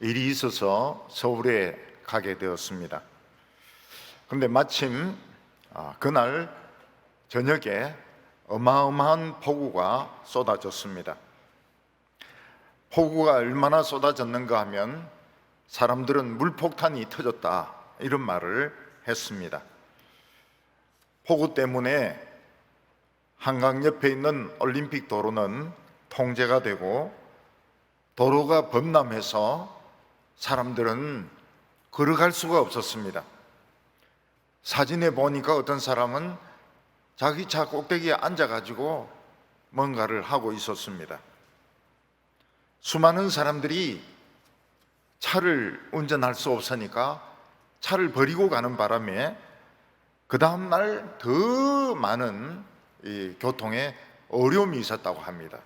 일이 있어서 서울에 가게 되었습니다. 그런데 마침 그날 저녁에 어마어마한 폭우가 쏟아졌습니다. 폭우가 얼마나 쏟아졌는가 하면 사람들은 물폭탄이 터졌다 이런 말을 했습니다. 폭우 때문에 한강 옆에 있는 올림픽 도로는 통제가 되고 도로가 범람해서 사람들은 걸어갈 수가 없었습니다. 사진에 보니까 어떤 사람은 자기 차 꼭대기에 앉아가지고 뭔가를 하고 있었습니다. 수많은 사람들이 차를 운전할 수 없으니까 차를 버리고 가는 바람에 그 다음 날 더 많은 교통에 어려움이 있었다고 합니다.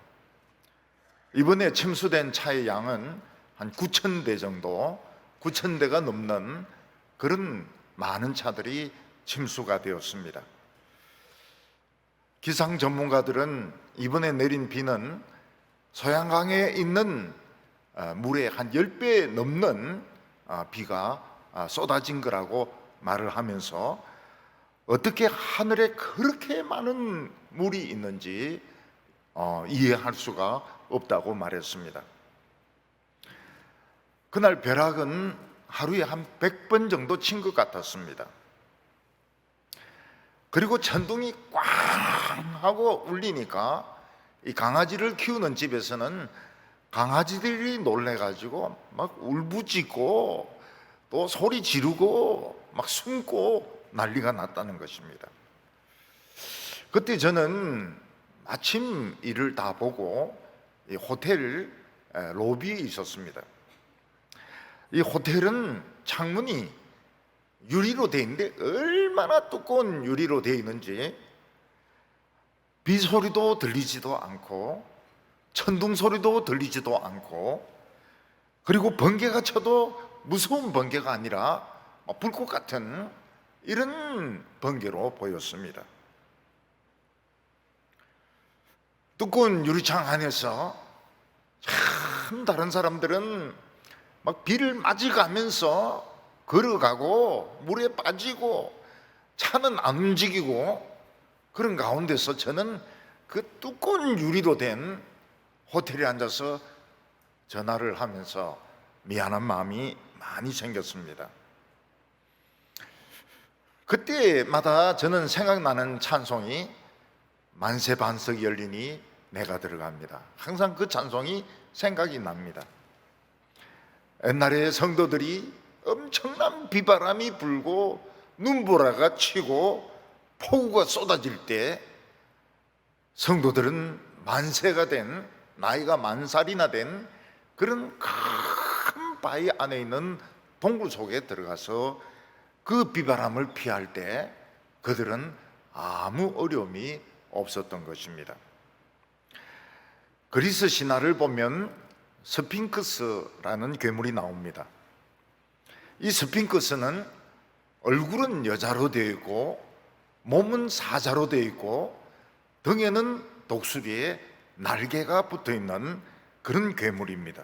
이번에 침수된 차의 양은 한 9,000대 정도, 9,000대가 넘는 그런 많은 차들이 침수가 되었습니다. 기상 전문가들은 이번에 내린 비는 소양강에 있는 물의 한 10배 넘는 비가 쏟아진 거라고 말을 하면서 어떻게 하늘에 그렇게 많은 물이 있는지 이해할 수가 없다고 말했습니다. 그날 벼락은 하루에 한 100번 정도 친 것 같았습니다. 그리고 천둥이 꽝 하고 울리니까 이 강아지를 키우는 집에서는 강아지들이 놀래가지고 막 울부짖고 또 소리 지르고 막 숨고 난리가 났다는 것입니다. 그때 저는 마침 일을 다 보고 이 호텔 로비에 있었습니다. 이 호텔은 창문이 유리로 되어 있는데 얼마나 두꺼운 유리로 되어 있는지 비 소리도 들리지도 않고 천둥 소리도 들리지도 않고 그리고 번개가 쳐도 무서운 번개가 아니라 불꽃 같은 이런 번개로 보였습니다. 두꺼운 유리창 안에서 참 다른 사람들은 막 비를 맞아가면서 걸어가고 물에 빠지고 차는 안 움직이고 그런 가운데서 저는 그 두꺼운 유리로 된 호텔에 앉아서 전화를 하면서 미안한 마음이 많이 생겼습니다. 그때마다 저는 생각나는 찬송이 만세 반석이 열리니 내가 들어갑니다. 항상 그 찬송이 생각이 납니다. 옛날에 성도들이 엄청난 비바람이 불고 눈보라가 치고 폭우가 쏟아질 때 성도들은 만세가 된 나이가 10살이나 된 그런 큰 바위 안에 있는 동굴 속에 들어가서 그 비바람을 피할 때 그들은 아무 어려움이 없었던 것입니다. 그리스 신화를 보면 스핑크스라는 괴물이 나옵니다. 이 스핑크스는 얼굴은 여자로 되어 있고 몸은 사자로 되어 있고 등에는 독수리에 날개가 붙어 있는 그런 괴물입니다.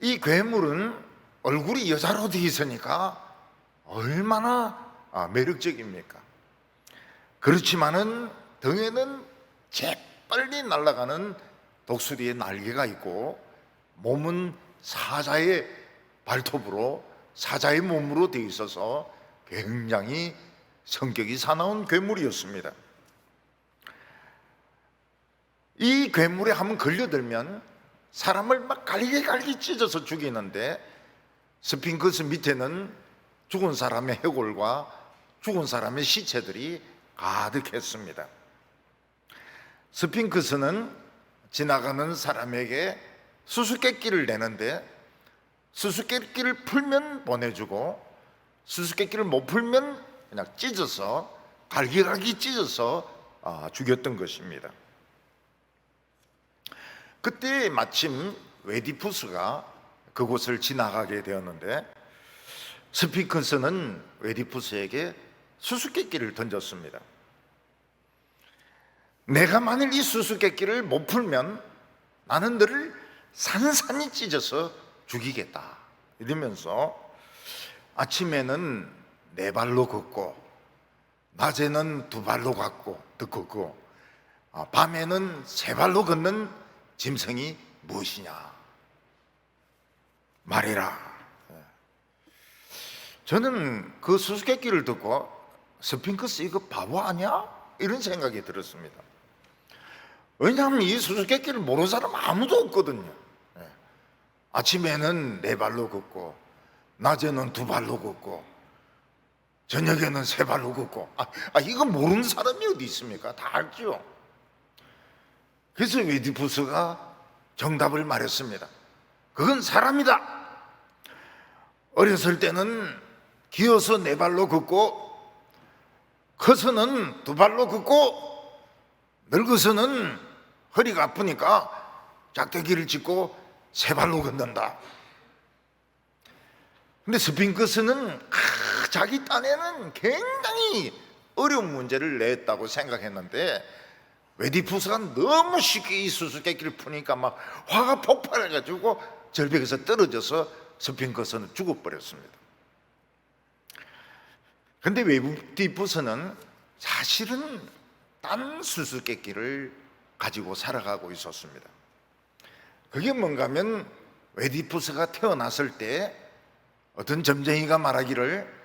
이 괴물은 얼굴이 여자로 되어 있으니까 얼마나 매력적입니까? 그렇지만은 등에는 재빨리 날아가는 독수리의 날개가 있고 몸은 사자의 발톱으로 사자의 몸으로 되어 있어서 굉장히 성격이 사나운 괴물이었습니다. 이 괴물에 한번 걸려들면 사람을 막 갈기갈기 찢어서 죽이는데 스핑크스 밑에는 죽은 사람의 해골과 죽은 사람의 시체들이 가득했습니다. 스핑크스는 지나가는 사람에게 수수께끼를 내는데 수수께끼를 풀면 보내주고 수수께끼를 못 풀면 그냥 찢어서 갈기갈기 찢어서 죽였던 것입니다. 그때 마침 웨디푸스가 그곳을 지나가게 되었는데 스핑크스는 웨디푸스에게 수수께끼를 던졌습니다. 내가 만일 이 수수께끼를 못 풀면 나는 너를 산산이 찢어서 죽이겠다 이러면서 아침에는 4발로 걷고 낮에는 2발로 걷고 밤에는 3발로 걷는 짐승이 무엇이냐 말이라. 저는 그 수수께끼를 듣고 스핑크스 이거 바보 아니야? 이런 생각이 들었습니다. 왜냐하면 이 수수께끼를 모르는 사람 아무도 없거든요. 아침에는 4발로 걷고 낮에는 2발로 걷고 저녁에는 3발로 걷고 이거 모르는 사람이 어디 있습니까? 다 알죠. 그래서 웨디푸스가 정답을 말했습니다. 그건 사람이다. 어렸을 때는 기어서 4발로 걷고 커서는 2발로 걷고 늙어서는 허리가 아프니까 작대기를 짚고 3발로 걷는다. 근데 스핑크스는 자기 딴에는 굉장히 어려운 문제를 냈다고 생각했는데 웨디푸스가 너무 쉽게 이 수수께끼를 푸니까 막 화가 폭발해가지고 절벽에서 떨어져서 스핑크스는 죽어버렸습니다. 근데 웨디푸스는 사실은 딴 수수께끼를 가지고 살아가고 있었습니다. 그게 뭔가 하면 웨디푸스가 태어났을 때 어떤 점쟁이가 말하기를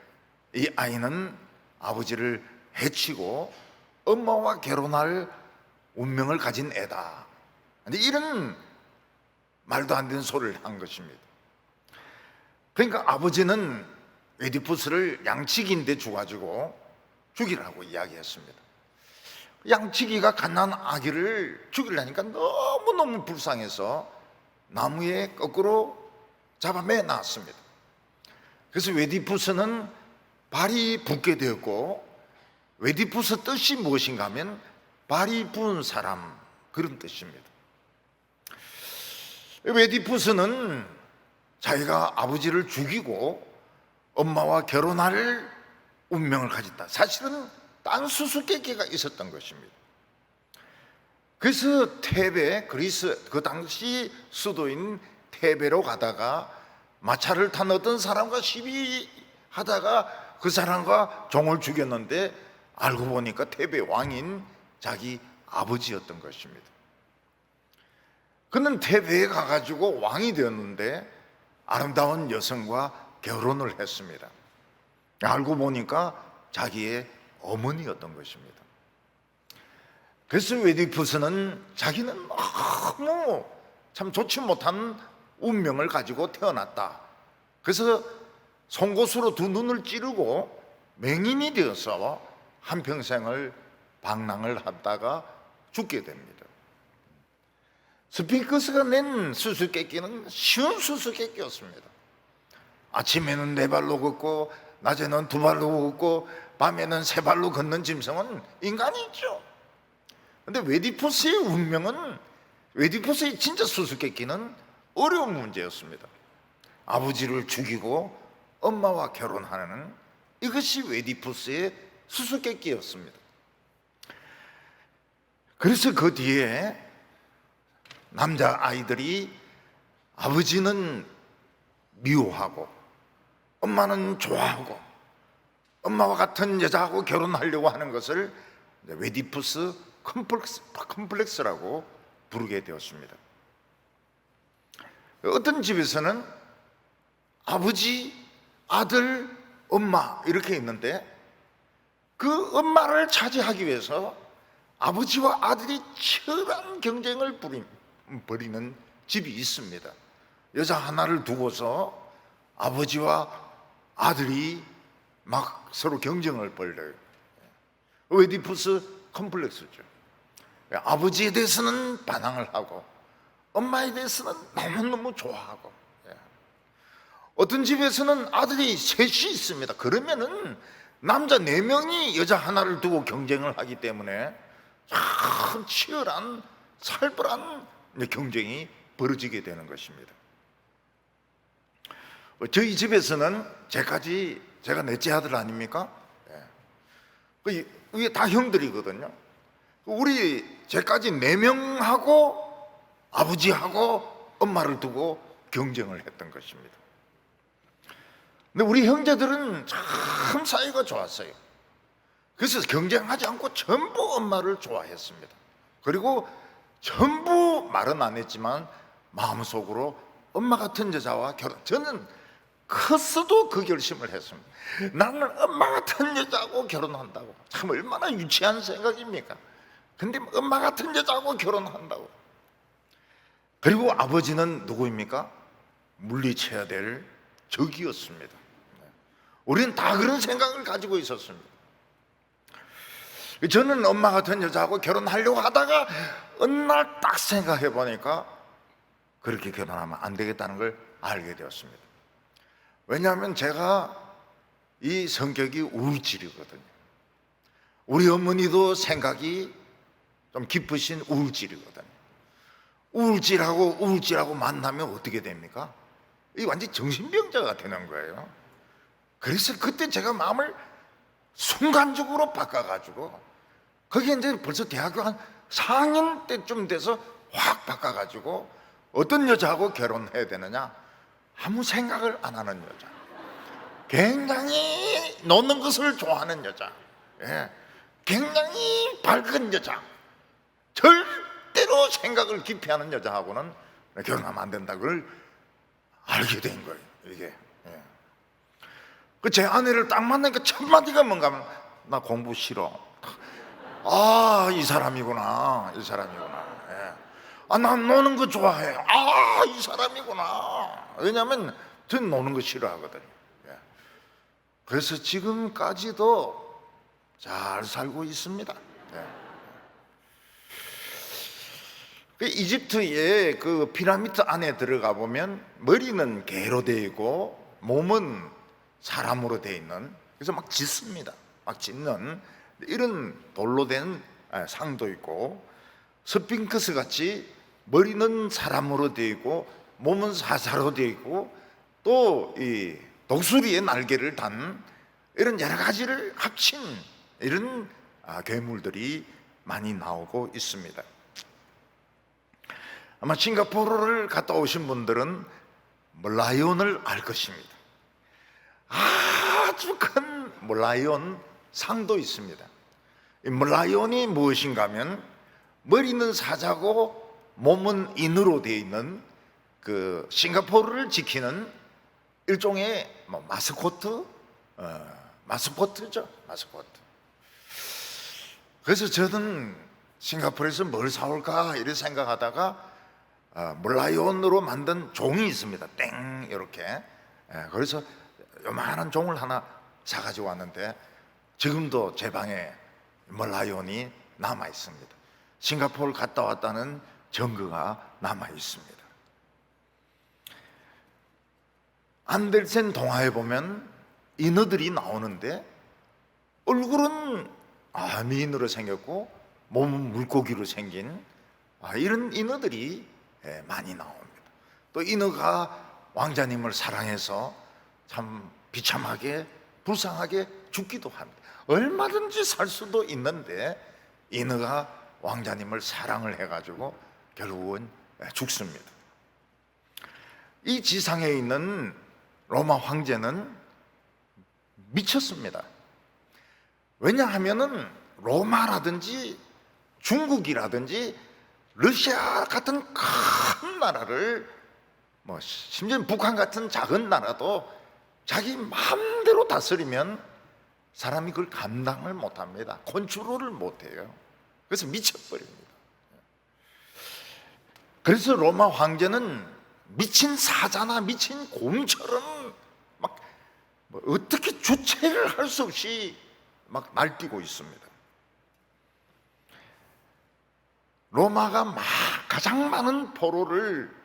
이 아이는 아버지를 해치고 엄마와 결혼할 운명을 가진 애다. 근데 이런 말도 안 되는 소리를 한 것입니다. 그러니까 아버지는 웨디푸스를 양치기인데 줘가지고 죽이라고 이야기했습니다. 양치기가 갓난 아기를 죽이려니까 너무너무 불쌍해서 나무에 거꾸로 잡아매 놨습니다. 그래서 웨디푸스는 발이 붓게 되었고, 웨디푸스 뜻이 무엇인가 하면 발이 부은 사람, 그런 뜻입니다. 웨디푸스는 자기가 아버지를 죽이고 엄마와 결혼할 운명을 가졌다. 사실은 딴 수수께끼가 있었던 것입니다. 그래서 테베, 그리스 그 당시 수도인 테베로 가다가 마차를 탄 어떤 사람과 시비하다가 그 사람과 종을 죽였는데 알고 보니까 테베 왕인 자기 아버지였던 것입니다. 그는 테베에 가가지고 왕이 되었는데 아름다운 여성과 결혼을 했습니다. 알고 보니까 자기의 어머니였던 것입니다. 그래서 웨디푸스는 자기는 너무 참 좋지 못한 운명을 가지고 태어났다. 그래서 송곳으로 2눈을 찌르고 맹인이 되어서 한평생을 방랑을 하다가 죽게 됩니다. 스핑크스가 낸 수수께끼는 쉬운 수수께끼였습니다. 아침에는 4발로 걷고 낮에는 2발로 걷고 밤에는 3발로 걷는 짐승은 인간이죠. 근데 웨디푸스의 운명은, 웨디푸스의 진짜 수수께끼는 어려운 문제였습니다. 아버지를 죽이고 엄마와 결혼하는 이것이 웨디푸스의 수수께끼였습니다. 그래서 그 뒤에 남자아이들이 아버지는 미워하고 엄마는 좋아하고 엄마와 같은 여자하고 결혼하려고 하는 것을 웨디푸스 컴플렉스라고 부르게 되었습니다. 어떤 집에서는 아버지, 아들, 엄마 이렇게 있는데 그 엄마를 차지하기 위해서 아버지와 아들이 치열한 경쟁을 벌이는 집이 있습니다. 여자 하나를 두고서 아버지와 아들이 막 서로 경쟁을 벌여요. 웨디푸스 컴플렉스죠. 아버지에 대해서는 반항을 하고 엄마에 대해서는 너무너무 좋아하고. 어떤 집에서는 아들이 셋이 있습니다. 그러면은 남자 4명이 여자 하나를 두고 경쟁을 하기 때문에 참 치열한 살벌한 경쟁이 벌어지게 되는 것입니다. 저희 집에서는 제가 넷째 아들 아닙니까? 이게 다 형들이거든요. 우리 제까지 4명하고 아버지하고 엄마를 두고 경쟁을 했던 것입니다. 근데 우리 형제들은 참 사이가 좋았어요. 그래서 경쟁하지 않고 전부 엄마를 좋아했습니다. 그리고 전부 말은 안 했지만 마음속으로 엄마 같은 여자와 저는 컸어도 그 결심을 했습니다. 나는 엄마 같은 여자하고 결혼한다고. 참 얼마나 유치한 생각입니까? 근데 엄마 같은 여자하고 결혼한다고. 그리고 아버지는 누구입니까? 물리쳐야 될 적이었습니다. 우리는 다 그런 생각을 가지고 있었습니다. 저는 엄마 같은 여자하고 결혼하려고 하다가 어느 날 딱 생각해 보니까 그렇게 결혼하면 안 되겠다는 걸 알게 되었습니다. 왜냐하면 제가 이 성격이 우울질이거든요. 우리 어머니도 생각이 좀 깊으신 우울질이거든요. 우울질하고 만나면 어떻게 됩니까? 이 완전 정신병자가 되는 거예요. 그래서 그때 제가 마음을 순간적으로 바꿔가지고, 거기에 이제 벌써 대학교 한 4학년 때쯤 돼서 확 바꿔가지고 어떤 여자하고 결혼해야 되느냐, 아무 생각을 안 하는 여자, 굉장히 노는 것을 좋아하는 여자, 굉장히 밝은 여자, 절대로 생각을 깊이 하는 여자하고는 결혼하면 안 된다는 걸 알게 된 거예요. 이게 제 아내를 딱 만나니까 첫 마디가 뭔가 하면, 나 공부 싫어. 아, 이 사람이구나. 난 노는 거 좋아해. 아, 이 사람이구나. 왜냐하면 저는 노는 거 싫어하거든요. 그래서 지금까지도 잘 살고 있습니다. 이집트의 그 피라미드 안에 들어가 보면 머리는 개로 되어 있고 몸은 사람으로 되어 있는, 그래서 막 짓습니다. 막 짓는 이런 돌로 된 상도 있고, 스핑크스 같이 머리는 사람으로 되어 있고 몸은 사자로 되어 있고, 또 이 독수리의 날개를 단 이런 여러 가지를 합친 이런 괴물들이 많이 나오고 있습니다. 아마 싱가포르를 갔다 오신 분들은 라이온을 알 것입니다. 아주 큰 라이온 상도 있습니다. 이 라이온이 무엇인가 하면 머리는 사자고 몸은 인으로 되어 있는 그 싱가포르를 지키는 일종의 마스코트죠, 마스코트. 그래서 저는 싱가포르에서 뭘 사올까 이렇게 생각하다가 라이온으로 만든 종이 있습니다. 땡 이렇게. 그래서 요만한 종을 하나 사가지고 왔는데 지금도 제 방에 라이온이 남아 있습니다. 싱가포르 갔다 왔다는 증거가 남아 있습니다. 안델센 동화에 보면 인어들이 나오는데 얼굴은 미인으로 생겼고 몸은 물고기로 생긴 이런 인어들이 많이 나옵니다. 또 인어가 왕자님을 사랑해서 참 비참하게 불쌍하게 죽기도 합니다. 얼마든지 살 수도 있는데 인어가 왕자님을 사랑을 해가지고 결국은 죽습니다. 이 지상에 있는 로마 황제는 미쳤습니다. 왜냐하면은 로마라든지 중국이라든지 러시아 같은 큰 나라를, 심지어 북한 같은 작은 나라도 자기 마음대로 다스리면 사람이 그걸 감당을 못합니다. 컨트롤을 못해요. 그래서 미쳐버립니다. 그래서 로마 황제는 미친 사자나 미친 곰처럼 막 어떻게 주체를 할 수 없이 막 날뛰고 있습니다. 로마가 가장 많은 포로를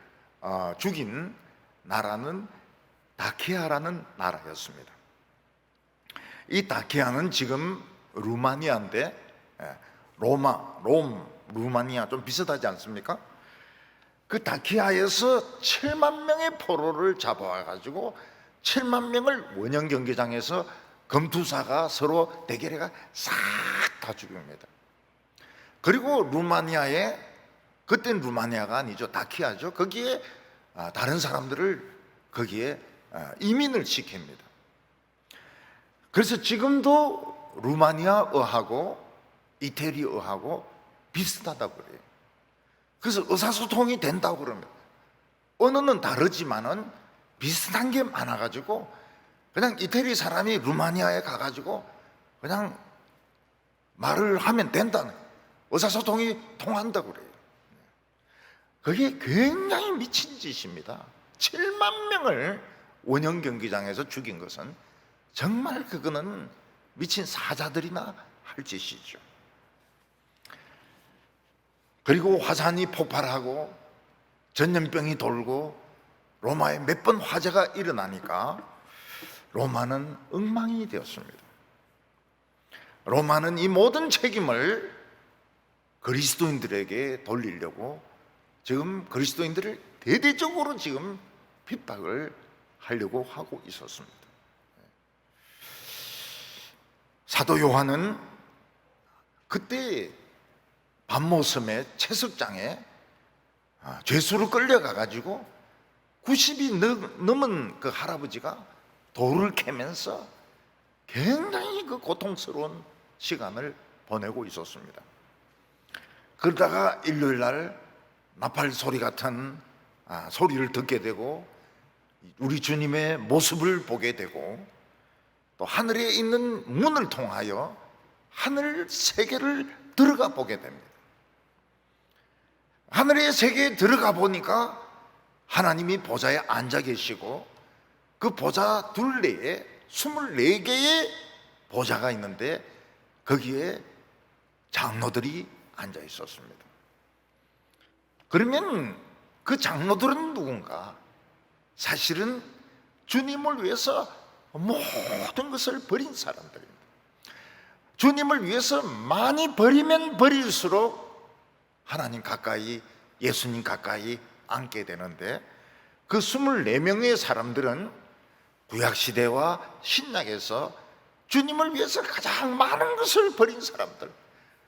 죽인 나라는 다키아라는 나라였습니다. 이 다키아는 지금 루마니아인데, 루마니아 좀 비슷하지 않습니까? 그 다키아에서 7만 명의 포로를 잡아와가지고 7만 명을 원형 경기장에서 검투사가 서로 대결해가 싹 다 죽입니다. 그리고 루마니아에, 그때는 루마니아가 아니죠, 다키아죠. 거기에 다른 사람들을 거기에 이민을 시킵니다. 그래서 지금도 루마니아어하고 이태리어하고 비슷하다고 그래요. 그래서 의사소통이 된다고 그럽니다. 언어는 다르지만은 비슷한 게 많아가지고 그냥 이태리 사람이 루마니아에 가가지고 그냥 말을 하면 된다는, 의사소통이 통한다고 그래요. 그게 굉장히 미친 짓입니다. 7만 명을 원형 경기장에서 죽인 것은 정말 그거는 미친 사자들이나 할 짓이죠. 그리고 화산이 폭발하고 전염병이 돌고 로마에 몇 번 화재가 일어나니까 로마는 엉망이 되었습니다. 로마는 이 모든 책임을 그리스도인들에게 돌리려고 지금 그리스도인들을 대대적으로 지금 핍박을 하려고 하고 있었습니다. 사도 요한은 그때 밤모섬의 채석장에 죄수로 끌려가 가지고 90이 넘은 그 할아버지가 돌을 캐면서 굉장히 그 고통스러운 시간을 보내고 있었습니다. 그러다가 일요일 날 나팔 소리 같은 소리를 듣게 되고 우리 주님의 모습을 보게 되고 또 하늘에 있는 문을 통하여 하늘 세계를 들어가 보게 됩니다. 하늘의 세계에 들어가 보니까 하나님이 보좌에 앉아 계시고 그 보좌 둘레에 24개의 보좌가 있는데 거기에 장로들이 앉아 있었습니다. 그러면 그 장로들은 누군가? 사실은 주님을 위해서 모든 것을 버린 사람들입니다. 주님을 위해서 많이 버리면 버릴수록 하나님 가까이, 예수님 가까이 앉게 되는데 그 24명의 사람들은 구약시대와 신약에서 주님을 위해서 가장 많은 것을 버린 사람들,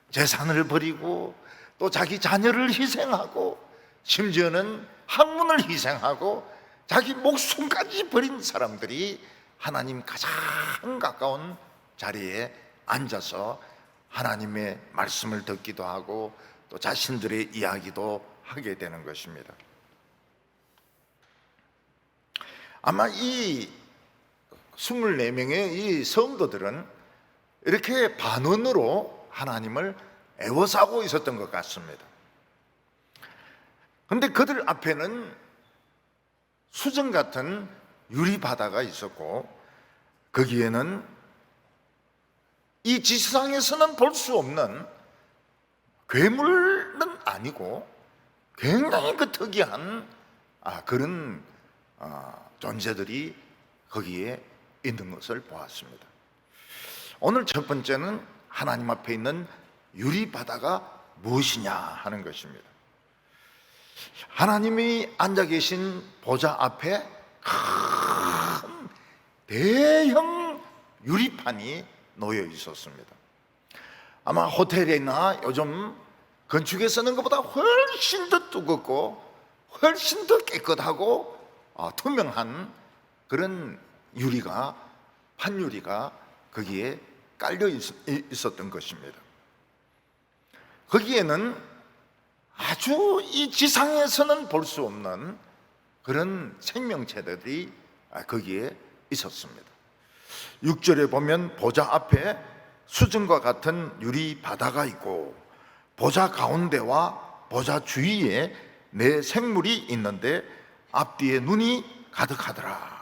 재산을 버리고 또 자기 자녀를 희생하고 심지어는 학문을 희생하고 자기 목숨까지 버린 사람들이 하나님 가장 가까운 자리에 앉아서 하나님의 말씀을 듣기도 하고 또 자신들의 이야기도 하게 되는 것입니다. 아마 이 24명의 이 성도들은 이렇게 반원으로 하나님을 애워싸고 있었던 것 같습니다. 그런데 그들 앞에는 수정 같은 유리바다가 있었고 거기에는 이 지상에서는 볼 수 없는 괴물은 아니고 굉장히 그 특이한 그런 존재들이 거기에 있는 것을 보았습니다. 오늘 첫 번째는 하나님 앞에 있는 유리바다가 무엇이냐 하는 것입니다. 하나님이 앉아 계신 보좌 앞에 큰 대형 유리판이 놓여 있었습니다. 아마 호텔이나 요즘 건축에 쓰는 것보다 훨씬 더 두껍고 훨씬 더 깨끗하고 투명한 그런 유리가, 판유리가 거기에 깔려 있었던 것입니다. 거기에는 아주 이 지상에서는 볼 수 없는 그런 생명체들이 거기에 있었습니다. 6절에 보면 보좌 앞에 수증과 같은 유리 바다가 있고 보좌 가운데와 보좌 주위에 네 생물이 있는데 앞뒤에 눈이 가득하더라.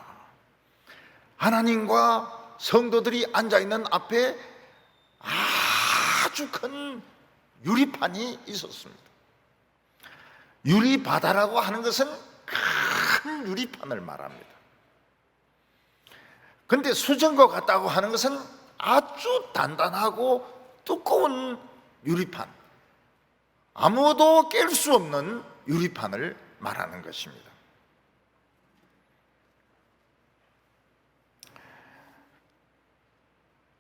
하나님과 성도들이 앉아있는 앞에 아주 큰 유리판이 있었습니다. 유리바다라고 하는 것은 큰 유리판을 말합니다. 그런데 수정과 같다고 하는 것은 아주 단단하고 두꺼운 유리판, 아무도 깰 수 없는 유리판을 말하는 것입니다.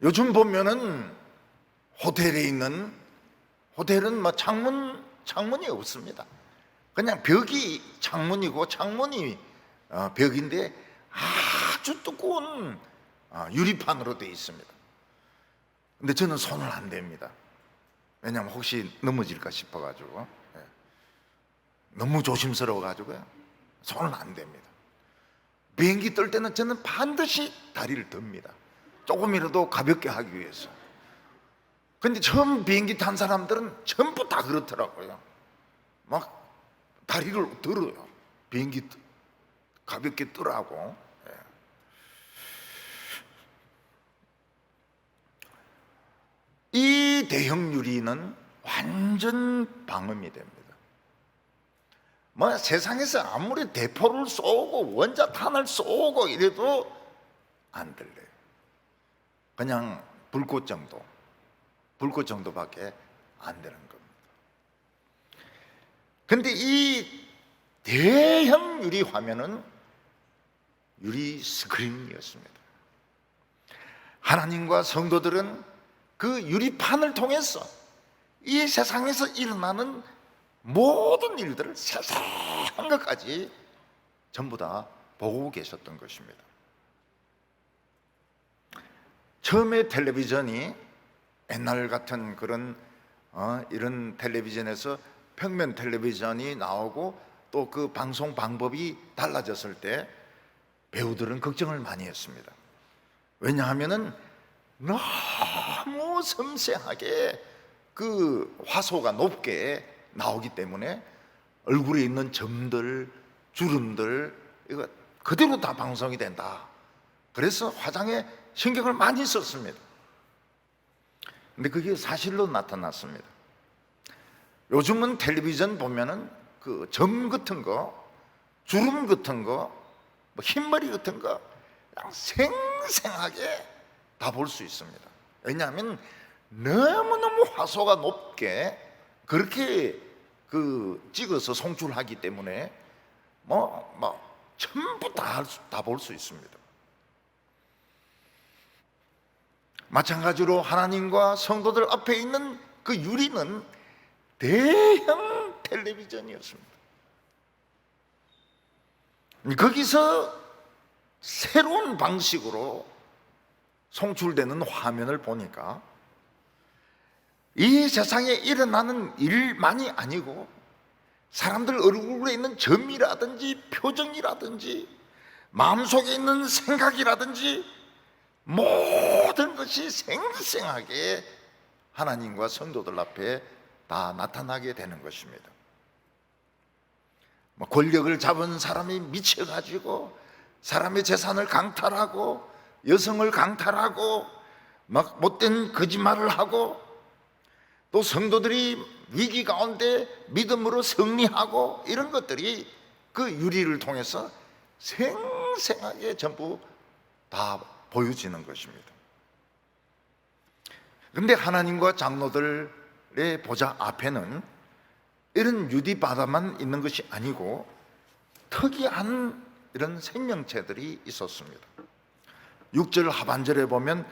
요즘 보면은 호텔에 있는, 호텔은 창문이 없습니다. 그냥 벽이 창문이고 창문이 벽인데 아주 두꺼운 유리판으로 되어 있습니다. 근데 저는 손을 안 댑니다. 왜냐하면 혹시 넘어질까 싶어가지고, 너무 조심스러워가지고요, 손을 안 댑니다. 비행기 뜰 때는 저는 반드시 다리를 듭니다. 조금이라도 가볍게 하기 위해서. 근데 처음 비행기 탄 사람들은 전부 다 그렇더라고요. 막 다리를 들어요. 비행기 가볍게 뜨라고. 이 대형 유리는 완전 방음이 됩니다. 뭐 세상에서 아무리 대포를 쏘고 원자탄을 쏘고 이래도 안 들려요. 그냥 불꽃 정도밖에 안 되는 겁니다. 근데 이 대형 유리 화면은 유리 스크린이었습니다. 하나님과 성도들은 그 유리판을 통해서 이 세상에서 일어나는 모든 일들을 세세한 것까지 전부 다 보고 계셨던 것입니다. 처음에 텔레비전이 옛날 같은 그런 이런 텔레비전에서 평면 텔레비전이 나오고 또 그 방송 방법이 달라졌을 때 배우들은 걱정을 많이 했습니다. 왜냐하면은 너무 섬세하게 그 화소가 높게 나오기 때문에 얼굴에 있는 점들, 주름들 이거 그대로 다 방송이 된다. 그래서 화장에 신경을 많이 썼습니다. 근데 그게 사실로 나타났습니다. 요즘은 텔레비전 보면은 그 점 같은 거, 주름 같은 거, 뭐 흰머리 같은 거 그냥 생생하게 다 볼 수 있습니다. 왜냐하면 너무너무 화소가 높게 그렇게 그 찍어서 송출하기 때문에 전부 다 볼 수 있습니다. 마찬가지로 하나님과 성도들 앞에 있는 그 유리는 대형 텔레비전이었습니다. 거기서 새로운 방식으로 송출되는 화면을 보니까 이 세상에 일어나는 일만이 아니고 사람들 얼굴에 있는 점이라든지 표정이라든지 마음속에 있는 생각이라든지 모든 것이 생생하게 하나님과 성도들 앞에 다 나타나게 되는 것입니다. 권력을 잡은 사람이 미쳐가지고 사람의 재산을 강탈하고 여성을 강탈하고 막 못된 거짓말을 하고 또 성도들이 위기 가운데 믿음으로 승리하고 이런 것들이 그 유리를 통해서 생생하게 전부 다 보여지는 것입니다. 그런데 하나님과 장로들의 보좌 앞에는 이런 유리바다만 있는 것이 아니고 특이한 이런 생명체들이 있었습니다. 6절 하반절에 보면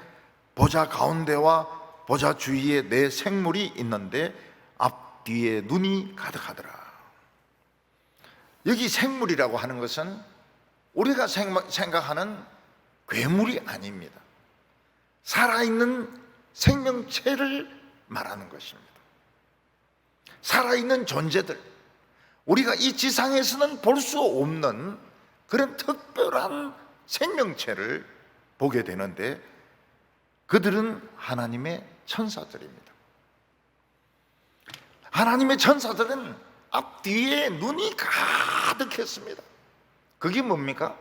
보좌 가운데와 보좌 주위에 네 생물이 있는데 앞뒤에 눈이 가득하더라. 여기 생물이라고 하는 것은 우리가 생각하는 괴물이 아닙니다. 살아있는 생명체를 말하는 것입니다. 살아있는 존재들, 우리가 이 지상에서는 볼 수 없는 그런 특별한 생명체를 보게 되는데 그들은 하나님의 천사들입니다. 하나님의 천사들은 앞뒤에 눈이 가득했습니다. 그게 뭡니까?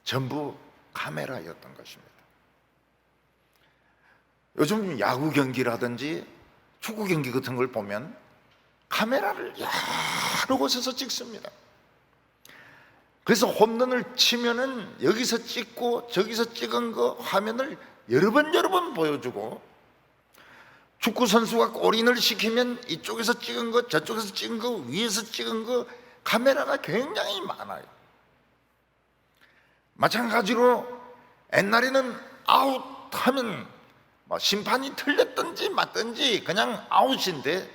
전부 카메라였던 것입니다. 요즘 야구 경기라든지 축구 경기 같은 걸 보면 카메라를 여러 곳에서 찍습니다. 그래서 홈런을 치면은 여기서 찍고 저기서 찍은 거 화면을 여러 번 보여주고, 축구 선수가 골인을 시키면 이쪽에서 찍은 거, 저쪽에서 찍은 거, 위에서 찍은 거, 카메라가 굉장히 많아요. 마찬가지로 옛날에는 아웃하면 심판이 틀렸든지 맞든지 그냥 아웃인데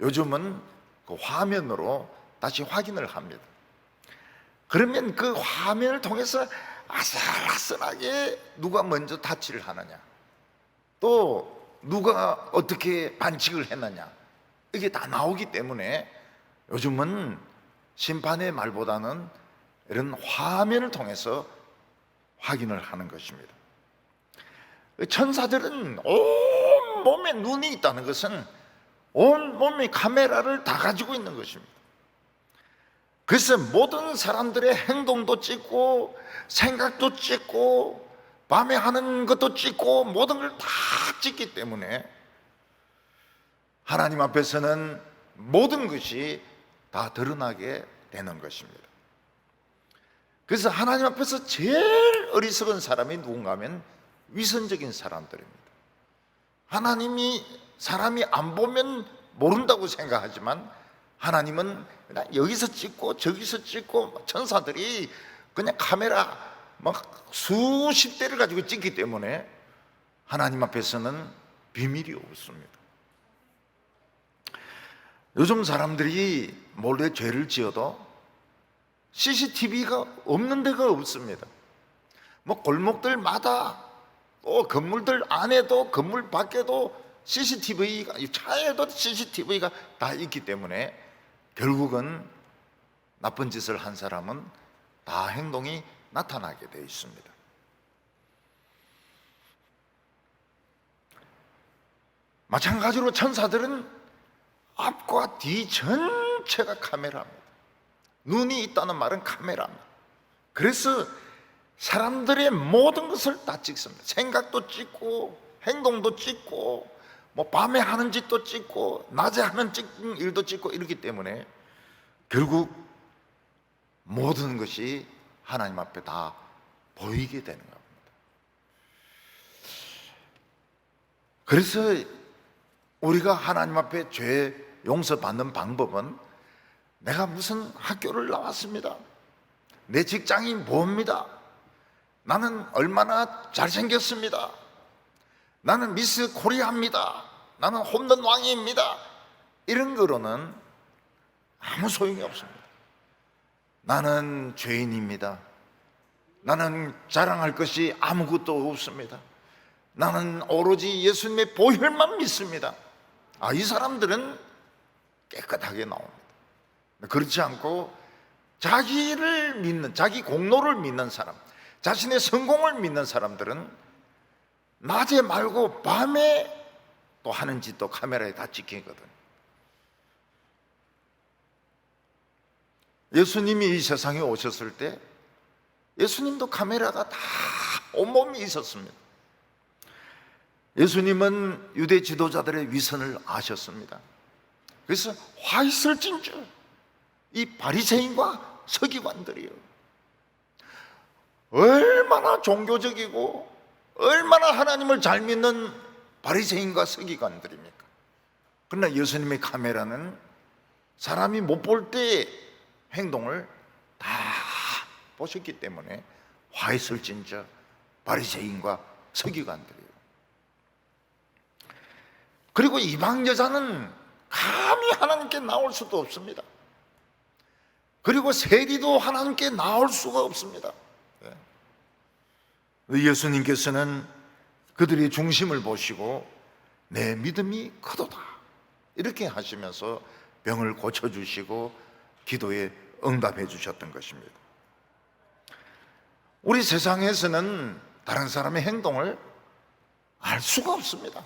요즘은 그 화면으로 다시 확인을 합니다. 그러면 그 화면을 통해서 아슬아슬하게 누가 먼저 타치를 하느냐, 또 누가 어떻게 반칙을 했느냐, 이게 다 나오기 때문에 요즘은 심판의 말보다는 이런 화면을 통해서 확인을 하는 것입니다. 천사들은 온 몸에 눈이 있다는 것은 온 몸에 카메라를 다 가지고 있는 것입니다. 그래서 모든 사람들의 행동도 찍고 생각도 찍고 밤에 하는 것도 찍고 모든 걸 다 찍기 때문에 하나님 앞에서는 모든 것이 다 드러나게 되는 것입니다. 그래서 하나님 앞에서 제일 어리석은 사람이 누군가 하면 위선적인 사람들입니다. 하나님이 사람이 안 보면 모른다고 생각하지만 하나님은 그냥 여기서 찍고 저기서 찍고 천사들이 그냥 카메라 막 수십 대를 가지고 찍기 때문에 하나님 앞에서는 비밀이 없습니다. 요즘 사람들이 몰래 죄를 지어도 CCTV가 없는 데가 없습니다. 뭐 골목들마다 또 건물들 안에도 건물 밖에도 CCTV가, 차에도 CCTV가 다 있기 때문에 결국은 나쁜 짓을 한 사람은 다 행동이 나타나게 되어 있습니다. 마찬가지로 천사들은 앞과 뒤 전체가 카메라입니다. 눈이 있다는 말은 카메라입니다. 그래서 사람들의 모든 것을 다 찍습니다. 생각도 찍고 행동도 찍고 뭐 밤에 하는 짓도 찍고 낮에 하는 일도 찍고 이렇기 때문에 결국 모든 것이 하나님 앞에 다 보이게 되는 겁니다. 그래서 우리가 하나님 앞에 죄 용서받는 방법은 내가 무슨 학교를 나왔습니다, 내 직장이 뭡니다, 나는 얼마나 잘생겼습니다, 나는 미스 코리아입니다, 나는 홈런 왕입니다, 이런 거로는 아무 소용이 없습니다. 나는 죄인입니다, 나는 자랑할 것이 아무것도 없습니다, 나는 오로지 예수님의 보혈만 믿습니다. 이 사람들은 깨끗하게 나옵니다. 그렇지 않고 자기를 믿는, 자기 공로를 믿는 사람, 자신의 성공을 믿는 사람들은 낮에 말고 밤에 또 하는 짓도 카메라에 다 찍히거든. 예수님이 이 세상에 오셨을 때 예수님도 카메라가 다 온몸이 있었습니다. 예수님은 유대 지도자들의 위선을 아셨습니다. 그래서 화 있을진저 이 바리새인과 서기관들이요, 얼마나 종교적이고 얼마나 하나님을 잘 믿는 바리새인과 서기관들입니까? 그러나 예수님의 카메라는 사람이 못 볼 때 행동을 다 보셨기 때문에 화 있을진저 바리새인과 서기관들이요. 그리고 이방 여자는 감히 하나님께 나올 수도 없습니다. 그리고 세리도 하나님께 나올 수가 없습니다. 예수님께서는 그들의 중심을 보시고 내 믿음이 크도다 이렇게 하시면서 병을 고쳐주시고 기도에 응답해 주셨던 것입니다. 우리 세상에서는 다른 사람의 행동을 알 수가 없습니다.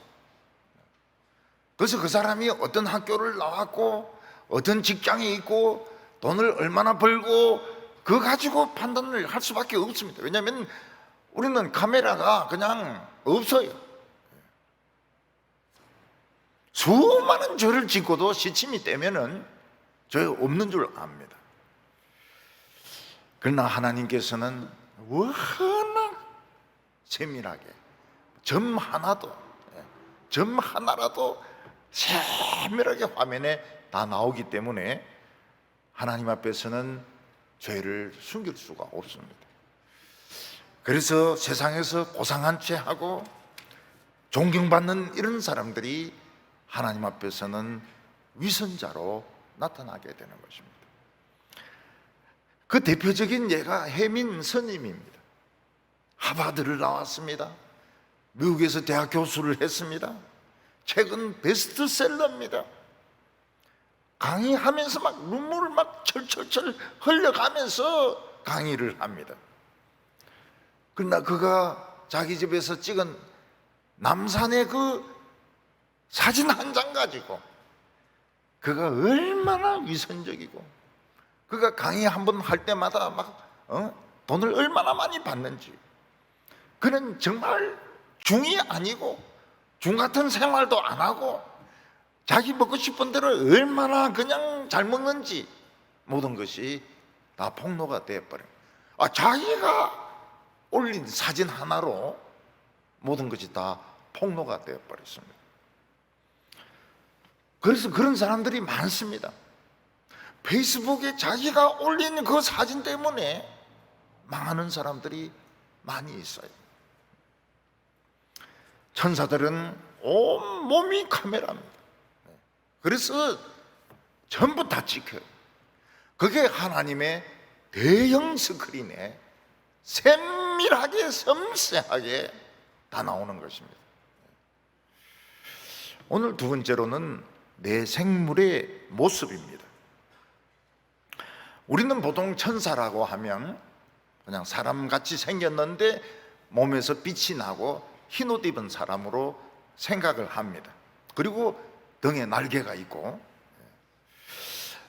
그래서 그 사람이 어떤 학교를 나왔고 어떤 직장에 있고 돈을 얼마나 벌고 그거 가지고 판단을 할 수밖에 없습니다. 왜냐하면 우리는 카메라가 그냥 없어요. 수많은 죄를 짓고도 시침이 떼면은 죄 없는 줄 압니다. 그러나 하나님께서는 워낙 세밀하게 점 하나라도 세밀하게 화면에 다 나오기 때문에 하나님 앞에서는 죄를 숨길 수가 없습니다. 그래서 세상에서 고상한 죄하고 존경받는 이런 사람들이 하나님 앞에서는 위선자로 나타나게 되는 것입니다. 그 대표적인 예가 해민 스님입니다. 하버드를 나왔습니다. 미국에서 대학 교수를 했습니다. 책은 베스트셀러입니다. 강의하면서 막 눈물을 막 철철철 흘려가면서 강의를 합니다. 그러나 그가 자기 집에서 찍은 남산의 그 사진 한 장 가지고 그가 얼마나 위선적이고 그가 강의 한 번 할 때마다 막 돈을 얼마나 많이 받는지, 그는 정말 중이 아니고 중 같은 생활도 안 하고 자기 먹고 싶은 대로 얼마나 그냥 잘 먹는지 모든 것이 다 폭로가 되어버려요. 자기가 올린 사진 하나로 모든 것이 다 폭로가 되어버렸습니다. 그래서 그런 사람들이 많습니다. 페이스북에 자기가 올린 그 사진 때문에 망하는 사람들이 많이 있어요. 천사들은 온 몸이 카메라입니다. 그래서 전부 다 찍혀요. 그게 하나님의 대형 스크린에 세밀하게 섬세하게 다 나오는 것입니다. 오늘 두 번째로는 내 생물의 모습입니다. 우리는 보통 천사라고 하면 그냥 사람같이 생겼는데 몸에서 빛이 나고 흰옷 입은 사람으로 생각을 합니다. 그리고 등에 날개가 있고,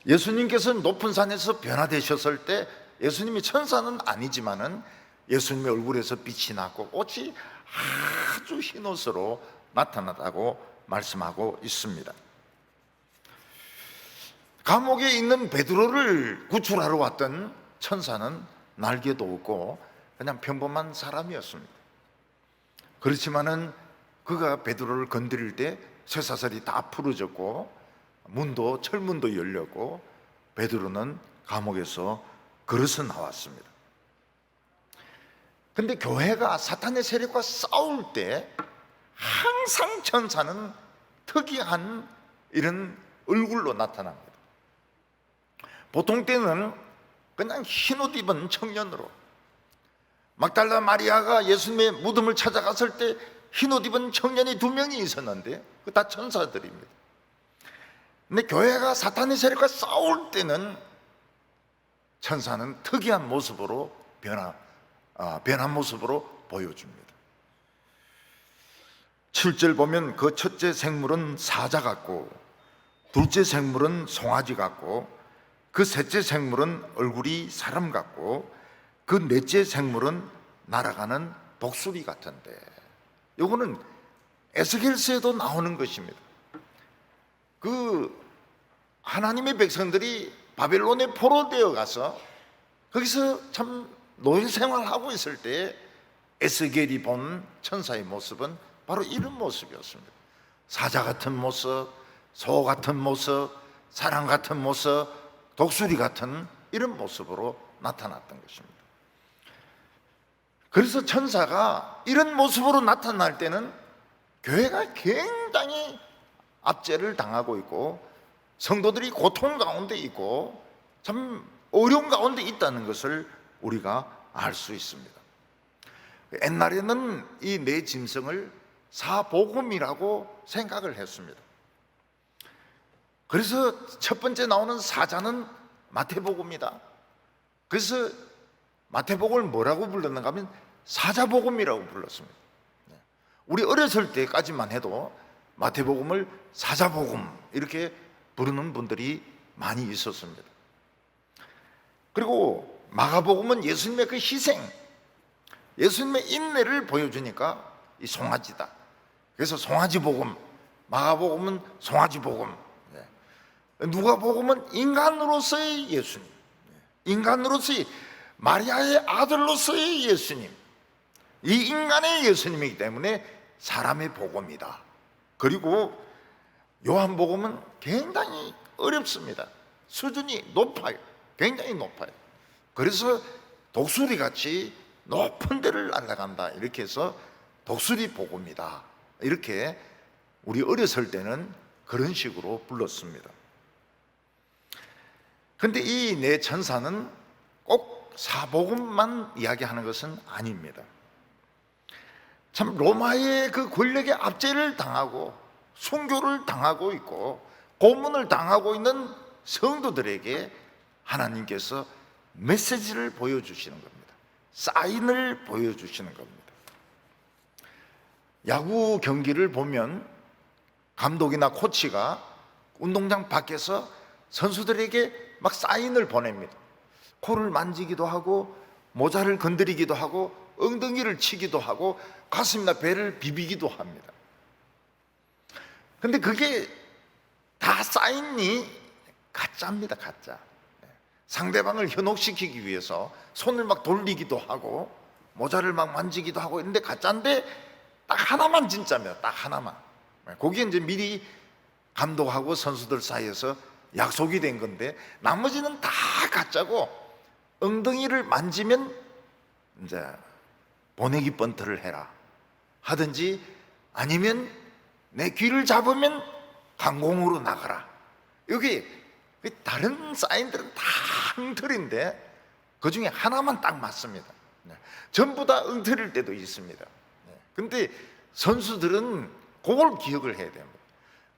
예수님께서 높은 산에서 변화되셨을 때 예수님이 천사는 아니지만은 예수님의 얼굴에서 빛이 나고 옷이 아주 흰옷으로 나타났다고 말씀하고 있습니다. 감옥에 있는 베드로를 구출하러 왔던 천사는 날개도 없고 그냥 평범한 사람이었습니다. 그렇지만은 그가 베드로를 건드릴 때 쇠사슬이 다 풀어졌고 문도 철문도 열렸고 베드로는 감옥에서 걸어서 나왔습니다. 근데 교회가 사탄의 세력과 싸울 때 항상 천사는 특이한 이런 얼굴로 나타납니다. 보통 때는 그냥 흰옷 입은 청년으로, 막달라 마리아가 예수님의 무덤을 찾아갔을 때 흰옷 입은 청년이 2명이 있었는데 그 다 천사들입니다. 근데 교회가 사탄의 세력과 싸울 때는 천사는 특이한 모습으로 변한 모습으로 보여줍니다. 7절 보면 그 첫째 생물은 사자 같고 둘째 생물은 송아지 같고 그 셋째 생물은 얼굴이 사람 같고 그 넷째 생물은 날아가는 독수리 같은데, 요거는 에스겔서에도 나오는 것입니다. 그 하나님의 백성들이 바벨론에 포로되어 가서 거기서 참 노예 생활하고 있을 때 에스겔이 본 천사의 모습은 바로 이런 모습이었습니다. 사자 같은 모습, 소 같은 모습, 사람 같은 모습, 독수리 같은 이런 모습으로 나타났던 것입니다. 그래서 천사가 이런 모습으로 나타날 때는 교회가 굉장히 압제를 당하고 있고 성도들이 고통 가운데 있고 참 어려운 가운데 있다는 것을 우리가 알 수 있습니다. 옛날에는 이 네 짐승을 사복음이라고 생각을 했습니다. 그래서 첫 번째 나오는 사자는 마태복음이다. 그래서 마태복음을 뭐라고 불렀는가 하면 사자복음이라고 불렀습니다. 우리 어렸을 때까지만 해도 마태복음을 사자복음 이렇게 부르는 분들이 많이 있었습니다. 그리고 마가복음은 예수님의 그 희생, 예수님의 인내를 보여주니까 이 송아지다. 그래서 송아지복음, 마가복음은 송아지복음, 누가복음은 인간으로서의 예수님, 인간으로서의 마리아의 아들로서의 예수님, 이 인간의 예수님이기 때문에 사람의 복음이다. 그리고 요한복음은 굉장히 어렵습니다. 수준이 높아요. 굉장히 높아요. 그래서 독수리같이 높은 데를 날아간다 이렇게 해서 독수리 복음이다 이렇게 우리 어렸을 때는 그런 식으로 불렀습니다. 근데 이 네 천사는 꼭 사복음만 이야기하는 것은 아닙니다. 참 로마의 그 권력의 압제를 당하고 순교를 당하고 있고 고문을 당하고 있는 성도들에게 하나님께서 메시지를 보여주시는 겁니다. 사인을 보여주시는 겁니다. 야구 경기를 보면 감독이나 코치가 운동장 밖에서 선수들에게 막 사인을 보냅니다. 코를 만지기도 하고 모자를 건드리기도 하고 엉덩이를 치기도 하고 가슴이나 배를 비비기도 합니다. 근데 그게 다 사인이 가짜입니다. 가짜. 상대방을 현혹시키기 위해서 손을 막 돌리기도 하고 모자를 막 만지기도 하고 있는데 가짜인데 딱 하나만 진짜입니다. 딱 하나만. 거기에 이제 미리 감독하고 선수들 사이에서 약속이 된 건데 나머지는 다 가짜고 엉덩이를 만지면 이제 보내기 번트를 해라 하든지 아니면 내 귀를 잡으면 강공으로 나가라. 여기 다른 사인들은 다 엉터리인데 그 중에 하나만 딱 맞습니다. 전부 다 엉터리일 때도 있습니다. 근데 선수들은 그걸 기억을 해야 됩니다.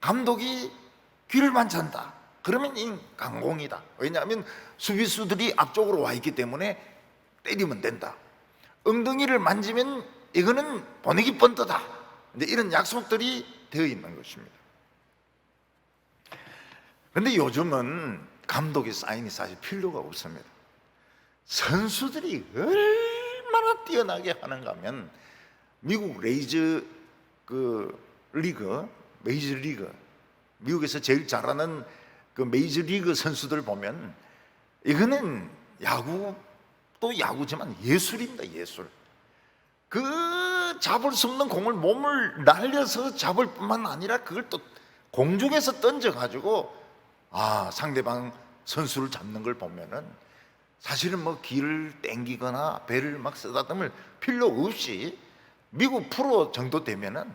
감독이 귀를 만진다 그러면 이 강공이다. 왜냐하면 수비수들이 앞쪽으로 와 있기 때문에 때리면 된다. 엉덩이를 만지면 이거는 보내기 번트다. 이런 약속들이 되어 있는 것입니다. 그런데 요즘은 감독의 사인이 사실 필요가 없습니다. 선수들이 얼마나 뛰어나게 하는가 하면 미국 레이저 메이저 리그, 미국에서 제일 잘하는 그 메이저 리그 선수들 보면 이거는 야구도 야구지만 예술입니다. 예술. 그 잡을 수 없는 공을 몸을 날려서 잡을 뿐만 아니라 그걸 또 공중에서 던져가지고 상대방 선수를 잡는 걸 보면은 사실은 뭐 귀를 땡기거나 배를 막 쓰다듬을 필요 없이 미국 프로 정도 되면은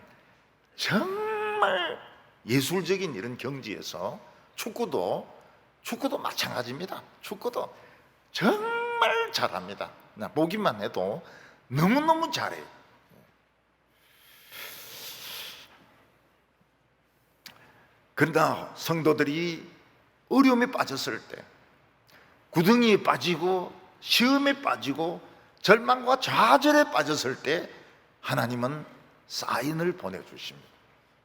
정말 예술적인 이런 경지에서 축구도 마찬가지입니다. 축구도 정말 잘합니다. 보기만 해도 너무너무 잘해요. 그러나 성도들이 어려움에 빠졌을 때, 구덩이에 빠지고 시험에 빠지고 절망과 좌절에 빠졌을 때 하나님은 사인을 보내주십니다.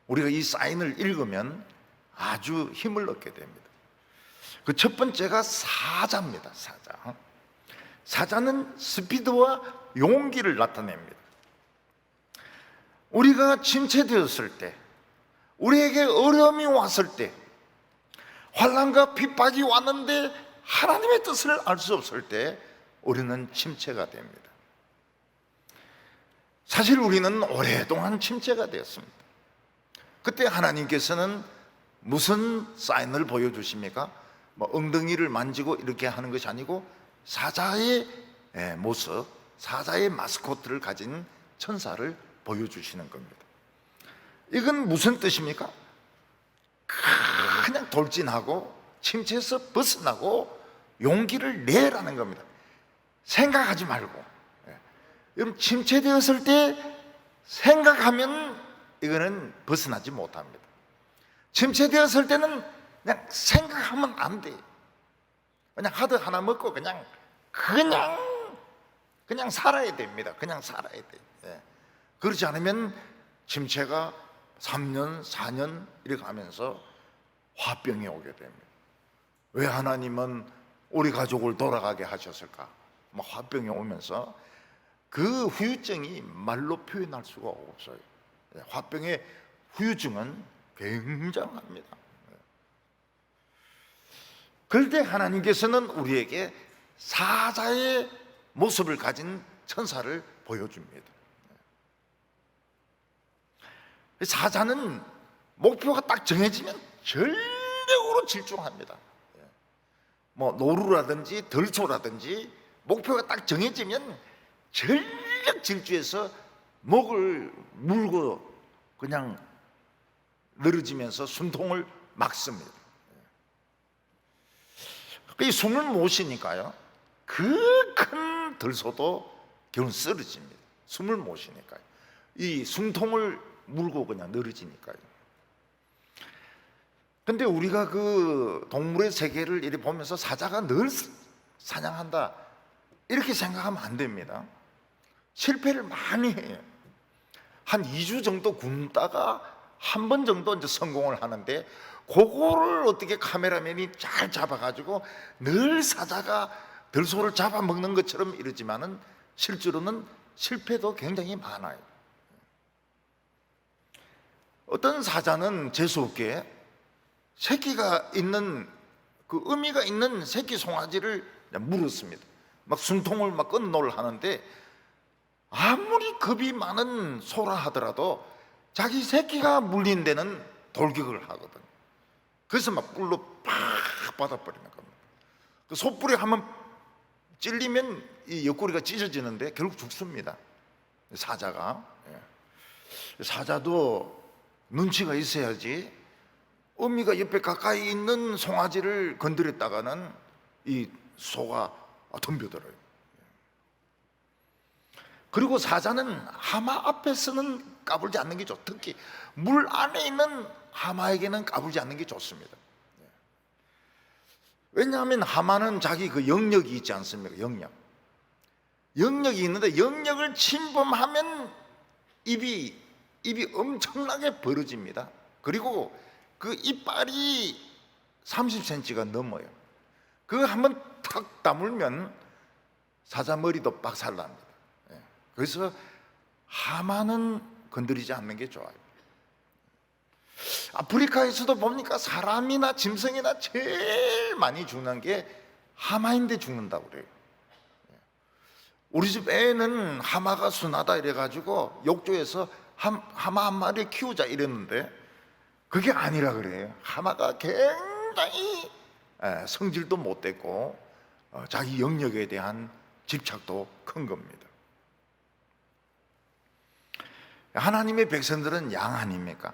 우리가 이 사인을 읽으면 아주 힘을 얻게 됩니다. 그 첫 번째가 사자입니다. 사자는 스피드와 용기를 나타냅니다. 우리가 침체되었을 때, 우리에게 어려움이 왔을 때, 환난과 핍박이 왔는데 하나님의 뜻을 알 수 없을 때 우리는 침체가 됩니다. 사실 우리는 오랫동안 침체가 되었습니다. 그때 하나님께서는 무슨 사인을 보여주십니까? 뭐 엉덩이를 만지고 이렇게 하는 것이 아니고 사자의 모습, 사자의 마스코트를 가진 천사를 보여주시는 겁니다. 이건 무슨 뜻입니까? 그냥 돌진하고 침체에서 벗어나고 용기를 내라는 겁니다. 생각하지 말고. 여러분 침체되었을 때 생각하면 이거는 벗어나지 못합니다. 침체되었을 때는 그냥 생각하면 안 돼. 그냥 하드 하나 먹고 그냥 살아야 됩니다. 그냥 살아야 돼. 그렇지 않으면 침체가 3년, 4년 이렇게 가면서 화병이 오게 됩니다. 왜 하나님은 우리 가족을 돌아가게 하셨을까? 막 화병이 오면서 그 후유증이 말로 표현할 수가 없어요. 화병의 후유증은 굉장합니다. 그럴 때 하나님께서는 우리에게 사자의 모습을 가진 천사를 보여줍니다. 사자는 목표가 딱 정해지면 전력으로 질주합니다. 뭐 노루라든지 덜초라든지 목표가 딱 정해지면 전력 질주해서 목을 물고 그냥 늘어지면서 숨통을 막습니다. 이 숨을 못 쉬니까요, 그 큰 들소도 결국 쓰러집니다. 숨을 못 쉬니까요. 이 숨통을 물고 그냥 늘어지니까요. 근데 우리가 그 동물의 세계를 이렇게 보면서 사자가 늘 사냥한다 이렇게 생각하면 안 됩니다. 실패를 많이 해요. 한 2주 정도 굶다가 한 번 정도 이제 성공을 하는데, 그거를 어떻게 카메라맨이 잘 잡아가지고 늘 사자가 들소를 잡아먹는 것처럼 이러지만은 실제로는 실패도 굉장히 많아요. 어떤 사자는 재수없게 새끼가 있는 그 어미가 있는 새끼 송아지를 물었습니다. 막 숨통을 막 끊어놓으려 하는데, 아무리 겁이 많은 소라 하더라도 자기 새끼가 물린 데는 돌격을 하거든. 그래서 막 뿔로 팍 받아버리는 겁니다. 그 소뿔에 한번 찔리면 이 옆구리가 찢어지는데 결국 죽습니다. 사자가. 사자도 눈치가 있어야지. 어미가 옆에 가까이 있는 송아지를 건드렸다가는 이 소가 덤벼들어요. 그리고 사자는 하마 앞에서는 까불지 않는 게 좋죠. 특히 물 안에 있는 하마에게는 까불지 않는 게 좋습니다. 왜냐하면 하마는 자기 그 영역이 있지 않습니까? 영역이 있는데, 영역을 침범하면 입이 엄청나게 벌어집니다. 그리고 그 이빨이 30cm가 넘어요. 그거 한번 탁 다물면 사자 머리도 박살납니다. 그래서 하마는 건드리지 않는 게 좋아요. 아프리카에서도 보니까 사람이나 짐승이나 제일 많이 죽는 게 하마인데 죽는다고 그래요. 우리 집 애는 하마가 순하다 이래가지고 욕조에서 하마 한 마리 키우자 이랬는데, 그게 아니라 그래요. 하마가 굉장히 성질도 못됐고 자기 영역에 대한 집착도 큰 겁니다. 하나님의 백성들은 양 아닙니까?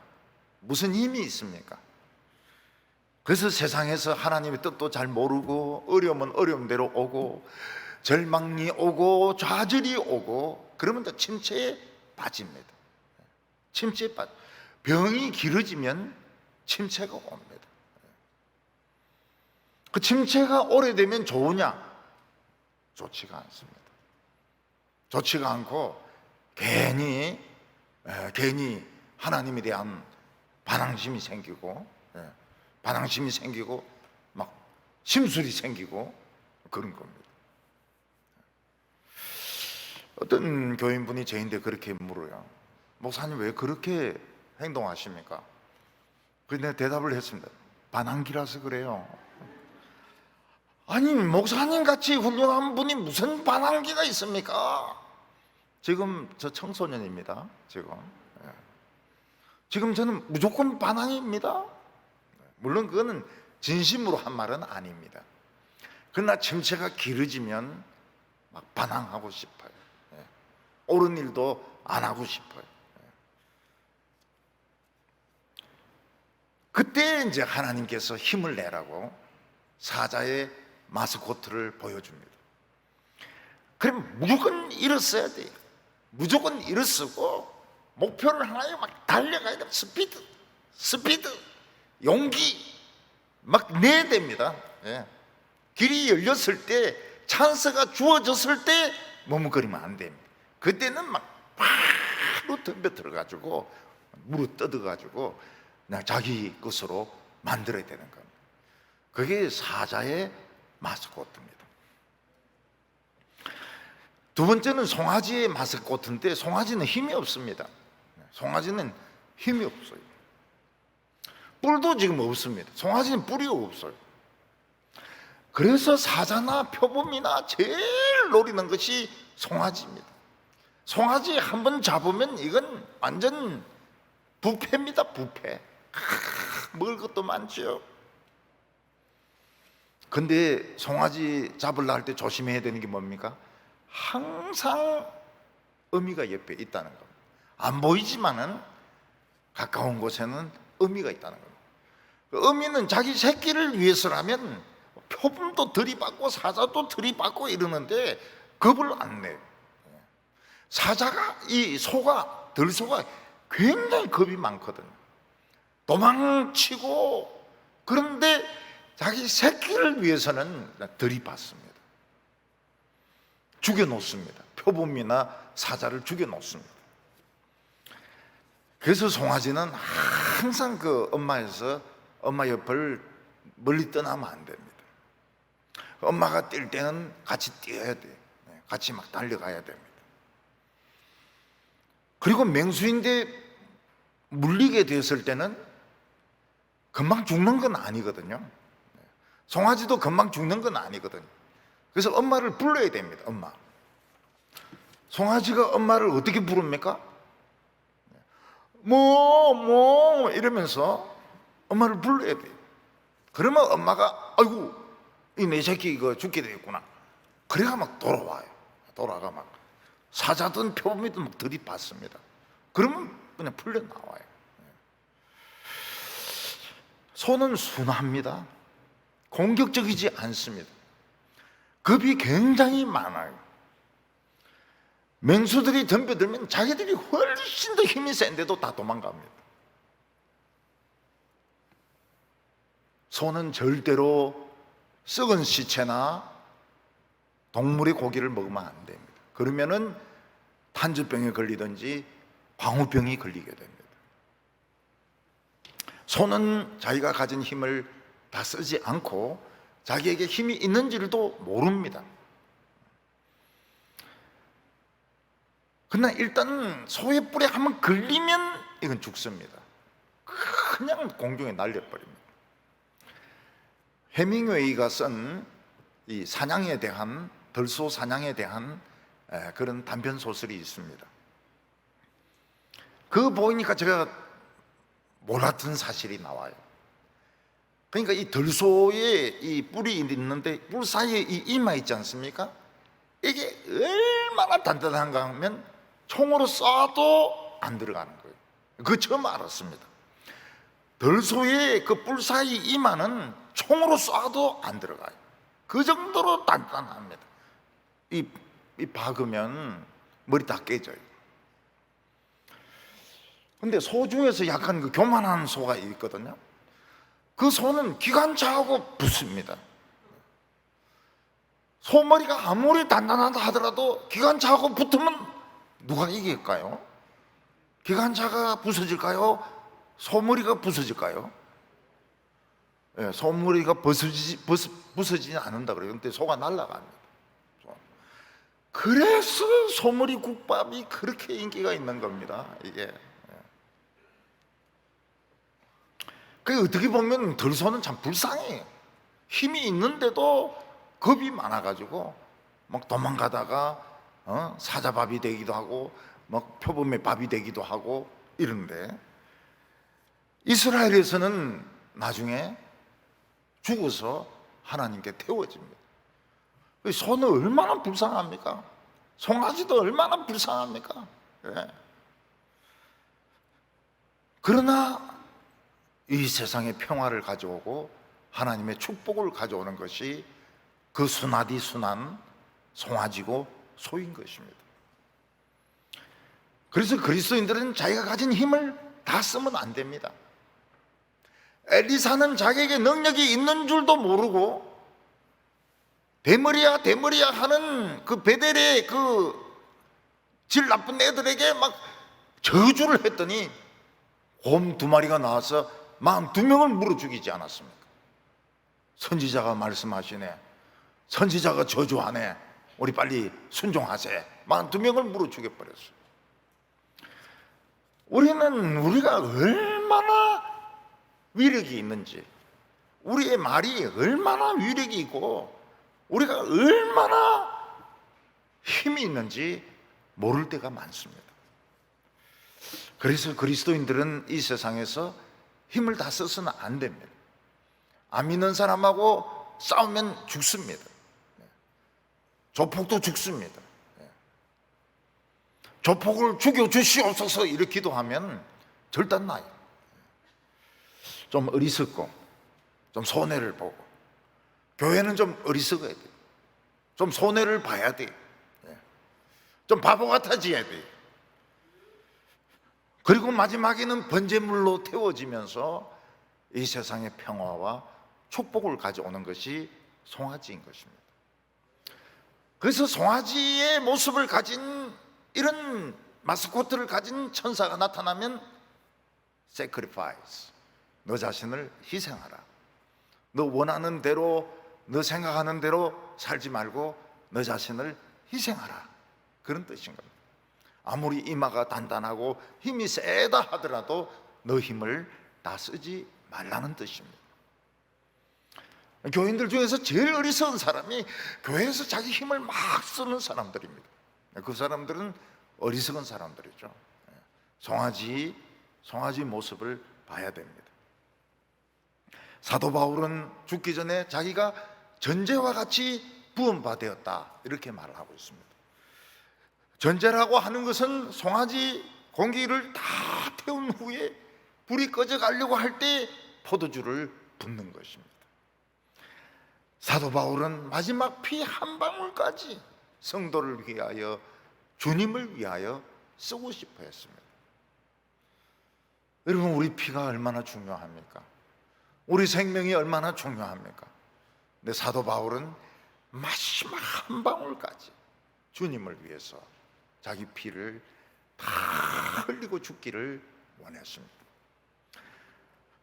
무슨 힘이 있습니까? 그래서 세상에서 하나님의 뜻도 잘 모르고, 어려움은 어려움대로 오고, 절망이 오고, 좌절이 오고, 그러면 또 침체에 빠집니다. 침체에 빠져. 병이 길어지면 침체가 옵니다. 그 침체가 오래되면 좋으냐? 좋지가 않습니다. 좋지가 않고 괜히 하나님에 대한 반항심이 생기고, 막 심술이 생기고 그런 겁니다. 어떤 교인분이 저한테 그렇게 물어요. 목사님 왜 그렇게 행동하십니까? 그래서 내가 대답을 했습니다. 반항기라서 그래요. 아니, 목사님 같이 훌륭한 분이 무슨 반항기가 있습니까? 지금 저 청소년입니다. 지금 저는 무조건 반항입니다. 물론 그거는 진심으로 한 말은 아닙니다. 그러나 침체가 길어지면 막 반항하고 싶어요. 옳은 일도 안 하고 싶어요. 그때 이제 하나님께서 힘을 내라고 사자의 마스코트를 보여줍니다. 그럼 무조건 일어서야 돼요. 무조건 일어서고 목표를 하나에 막 달려가야 돼요. 스피드, 용기 막 내야 됩니다. 길이 열렸을 때, 찬스가 주어졌을 때 머뭇거리면 안 됩니다. 그때는 막 바로 덤벼 들어가지고 물어 뜯어가지고 그냥 자기 것으로 만들어야 되는 겁니다. 그게 사자의 마스코트입니다. 두 번째는 송아지의 마스코트인데, 송아지는 힘이 없습니다. 송아지는 힘이 없어요. 뿔도 지금 없습니다. 송아지는 뿔이 없어요. 그래서 사자나 표범이나 제일 노리는 것이 송아지입니다. 송아지 한 번 잡으면 이건 완전 부패입니다. 부패. 먹을 것도 많죠. 근데 송아지 잡으려 할 때 조심해야 되는 게 뭡니까? 항상 어미가 옆에 있다는 겁니다. 안 보이지만은 가까운 곳에는 어미가 있다는 겁니다. 어미는 자기 새끼를 위해서라면 표범도 들이받고 사자도 들이받고 이러는데 겁을 안 내요. 사자가, 이 소가, 들소가 굉장히 겁이 많거든요. 도망치고, 그런데 자기 새끼를 위해서는 들이받습니다. 죽여놓습니다. 표범이나 사자를 죽여놓습니다. 그래서 송아지는 항상 그 엄마 옆을 멀리 떠나면 안 됩니다. 엄마가 뛸 때는 같이 뛰어야 돼요. 같이 막 달려가야 됩니다. 그리고 맹수인데 물리게 됐을 때는 금방 죽는 건 아니거든요. 송아지도 금방 죽는 건 아니거든요. 그래서 엄마를 불러야 됩니다. 엄마. 송아지가 엄마를 어떻게 부릅니까? 뭐 이러면서 엄마를 불러야 돼요. 그러면 엄마가 아이고 이 내 새끼 이거 죽게 되겠구나. 그래가 막 돌아와요. 돌아가 막 사자든 표범이든 막 들이받습니다. 그러면 그냥 풀려 나와요. 소는 순합니다. 공격적이지 않습니다. 겁이 굉장히 많아요. 맹수들이 덤벼들면 자기들이 훨씬 더 힘이 센데도 다 도망갑니다. 소는 절대로 썩은 시체나 동물의 고기를 먹으면 안 됩니다. 그러면은 탄저병에 걸리든지 광우병이 걸리게 됩니다. 소는 자기가 가진 힘을 다 쓰지 않고 자기에게 힘이 있는지도 모릅니다. 그러나 일단 소의 뿔에 한번 걸리면 이건 죽습니다. 그냥 공중에 날려버립니다. 해밍웨이가 쓴 이 사냥에 대한, 들소 사냥에 대한 그런 단편 소설이 있습니다. 그거 보니까 제가 몰랐던 사실이 나와요. 그러니까 이 들소에 이 뿔이 있는데 뿔 사이에 이 이마 있지 않습니까? 이게 얼마나 단단한가 하면 총으로 쏴도 안 들어가는 거예요. 그거 처음 알았습니다. 들소의 그 뿔 사이 이마는 총으로 쏴도 안 들어가요. 그 정도로 단단합니다. 이 박으면 머리 다 깨져요. 근데 소 중에서 약간 그 교만한 소가 있거든요. 그 소는 기관차하고 붙습니다. 소머리가 아무리 단단하다 하더라도 기관차하고 붙으면 누가 이길까요? 기관차가 부서질까요? 소머리가 부서질까요? 네, 소머리가 부서지지 않는다 그래요. 근데 소가 날아갑니다. 그래서 소머리 국밥이 그렇게 인기가 있는 겁니다. 이게. 그 어떻게 보면 들소는 참 불쌍해요. 힘이 있는데도 겁이 많아가지고 막 도망가다가 사자밥이 되기도 하고 막 표범의 밥이 되기도 하고 이런데, 이스라엘에서는 나중에 죽어서 하나님께 태워집니다. 소는 얼마나 불쌍합니까? 송아지도 얼마나 불쌍합니까? 네. 그러나 이 세상에 평화를 가져오고 하나님의 축복을 가져오는 것이 그 순하디 순한 송아지고 소인 것입니다. 그래서 그리스도인들은 자기가 가진 힘을 다 쓰면 안 됩니다. 엘리사는 자기에게 능력이 있는 줄도 모르고 대머리야 대머리야 하는 그 베델의 그 질 나쁜 애들에게 막 저주를 했더니 곰 2마리가 나와서 42명을 물어 죽이지 않았습니까? 선지자가 말씀하시네, 선지자가 저주하네, 우리 빨리 순종하세. 42명을 물어 죽여버렸어요. 우리가 얼마나 위력이 있는지, 우리의 말이 얼마나 위력이 있고 우리가 얼마나 힘이 있는지 모를 때가 많습니다. 그래서 그리스도인들은 이 세상에서 힘을 다 써서는 안 됩니다. 안 믿는 사람하고 싸우면 죽습니다. 조폭도 죽습니다. 조폭을 죽여주시옵소서 이렇게 기도하면 절단 나요. 좀 어리석고 좀 손해를 보고 교회는 좀 어리석어야 돼. 좀 손해를 봐야 돼. 좀 바보 같아져야 돼. 그리고 마지막에는 번제물로 태워지면서 이 세상의 평화와 축복을 가져오는 것이 송아지인 것입니다. 그래서 송아지의 모습을 가진 이런 마스코트를 가진 천사가 나타나면 sacrifice, 너 자신을 희생하라. 너 원하는 대로, 너 생각하는 대로 살지 말고 너 자신을 희생하라, 그런 뜻인 겁니다. 아무리 이마가 단단하고 힘이 세다 하더라도 너 힘을 다 쓰지 말라는 뜻입니다. 교인들 중에서 제일 어리석은 사람이 교회에서 자기 힘을 막 쓰는 사람들입니다. 그 사람들은 어리석은 사람들이죠. 송아지 모습을 봐야 됩니다. 사도 바울은 죽기 전에 자기가 전제와 같이 부음받았다, 이렇게 말을 하고 있습니다. 전제라고 하는 것은 송아지 공기를 다 태운 후에 불이 꺼져 가려고 할 때 포도주를 붓는 것입니다. 사도 바울은 마지막 피 한 방울까지 성도를 위하여, 주님을 위하여 쓰고 싶어 했습니다. 여러분, 우리 피가 얼마나 중요합니까? 우리 생명이 얼마나 중요합니까? 근데 사도 바울은 마지막 한 방울까지 주님을 위해서 자기 피를 다 흘리고 죽기를 원했습니다.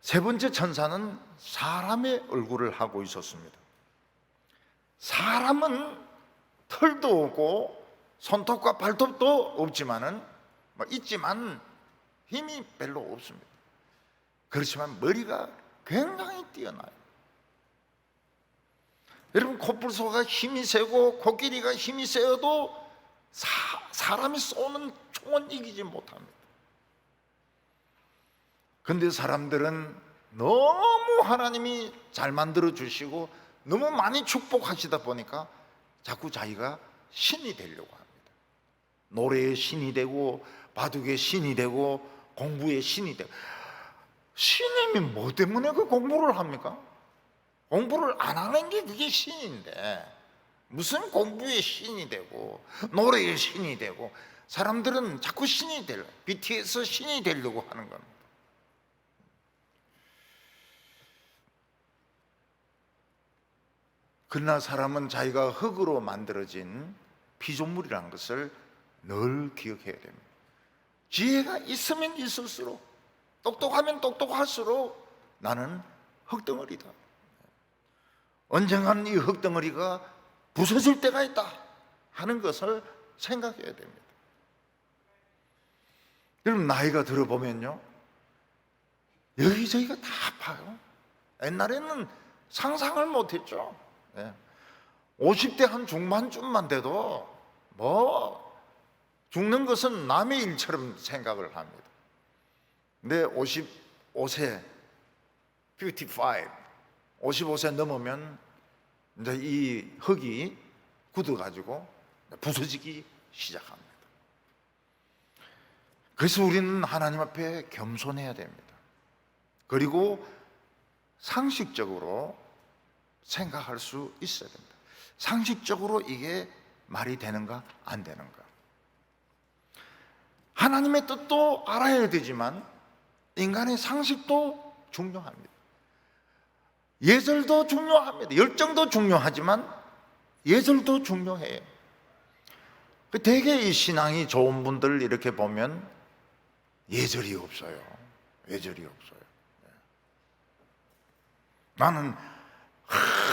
세 번째 천사는 사람의 얼굴을 하고 있었습니다. 사람은 털도 없고 손톱과 발톱도 없지만 힘이 별로 없습니다. 그렇지만 머리가 굉장히 뛰어나요. 여러분, 코뿔소가 힘이 세고 코끼리가 힘이 세어도 사람이 쏘는 총은 이기지 못합니다. 그런데 사람들은 너무 하나님이 잘 만들어 주시고 너무 많이 축복하시다 보니까 자꾸 자기가 신이 되려고 합니다. 노래의 신이 되고 바둑의 신이 되고 공부의 신이 되고. 신임이 뭐 때문에 그 공부를 합니까? 공부를 안 하는 게 그게 신인데 무슨 공부의 신이 되고 노래의 신이 되고. 사람들은 자꾸 신이 되려, BTS 신이 되려고 하는 겁니다. 그러나 사람은 자기가 흙으로 만들어진 피조물이라는 것을 늘 기억해야 됩니다. 지혜가 있으면 있을수록, 똑똑하면 똑똑할수록 나는 흙덩어리다. 언젠가는 이 흙덩어리가 부서질 때가 있다 하는 것을 생각해야 됩니다. 여러분, 나이가 들어보면요, 여기저기가 다 아파요. 옛날에는 상상을 못했죠. 50대 한 중반쯤만 돼도 죽는 것은 남의 일처럼 생각을 합니다. 근데 55세, 55세 넘으면 이제 이 흙이 굳어가지고 부서지기 시작합니다. 그래서 우리는 하나님 앞에 겸손해야 됩니다. 그리고 상식적으로 생각할 수 있어야 됩니다. 상식적으로 이게 말이 되는가 안 되는가. 하나님의 뜻도 알아야 되지만 인간의 상식도 중요합니다. 예절도 중요합니다. 열정도 중요하지만 예절도 중요해요. 되게 이 신앙이 좋은 분들 이렇게 보면 예절이 없어요. 예절이 없어요. 나는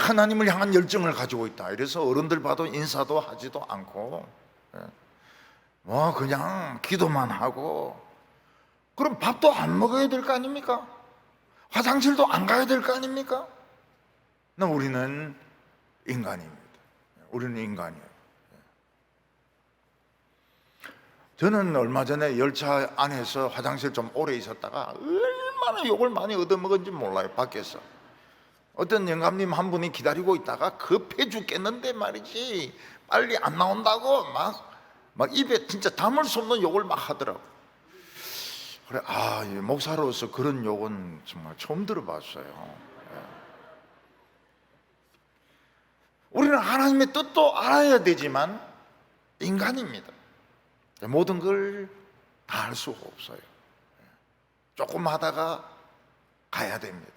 하나님을 향한 열정을 가지고 있다. 이래서 어른들 봐도 인사도 하지도 않고 그냥 기도만 하고. 그럼 밥도 안 먹어야 될 거 아닙니까? 화장실도 안 가야 될 거 아닙니까? 우리는 인간입니다. 우리는 인간이에요. 저는 얼마 전에 열차 안에서 화장실 좀 오래 있었다가 얼마나 욕을 많이 얻어먹은지 몰라요. 밖에서 어떤 영감님 한 분이 기다리고 있다가 급해 죽겠는데 말이지 빨리 안 나온다고 막 입에 진짜 담을 수 없는 욕을 막 하더라고. 그래, 목사로서 그런 욕은 정말 처음 들어봤어요. 우리는 하나님의 뜻도 알아야 되지만 인간입니다. 모든 걸 다 할 수가 없어요. 조금 하다가 가야 됩니다.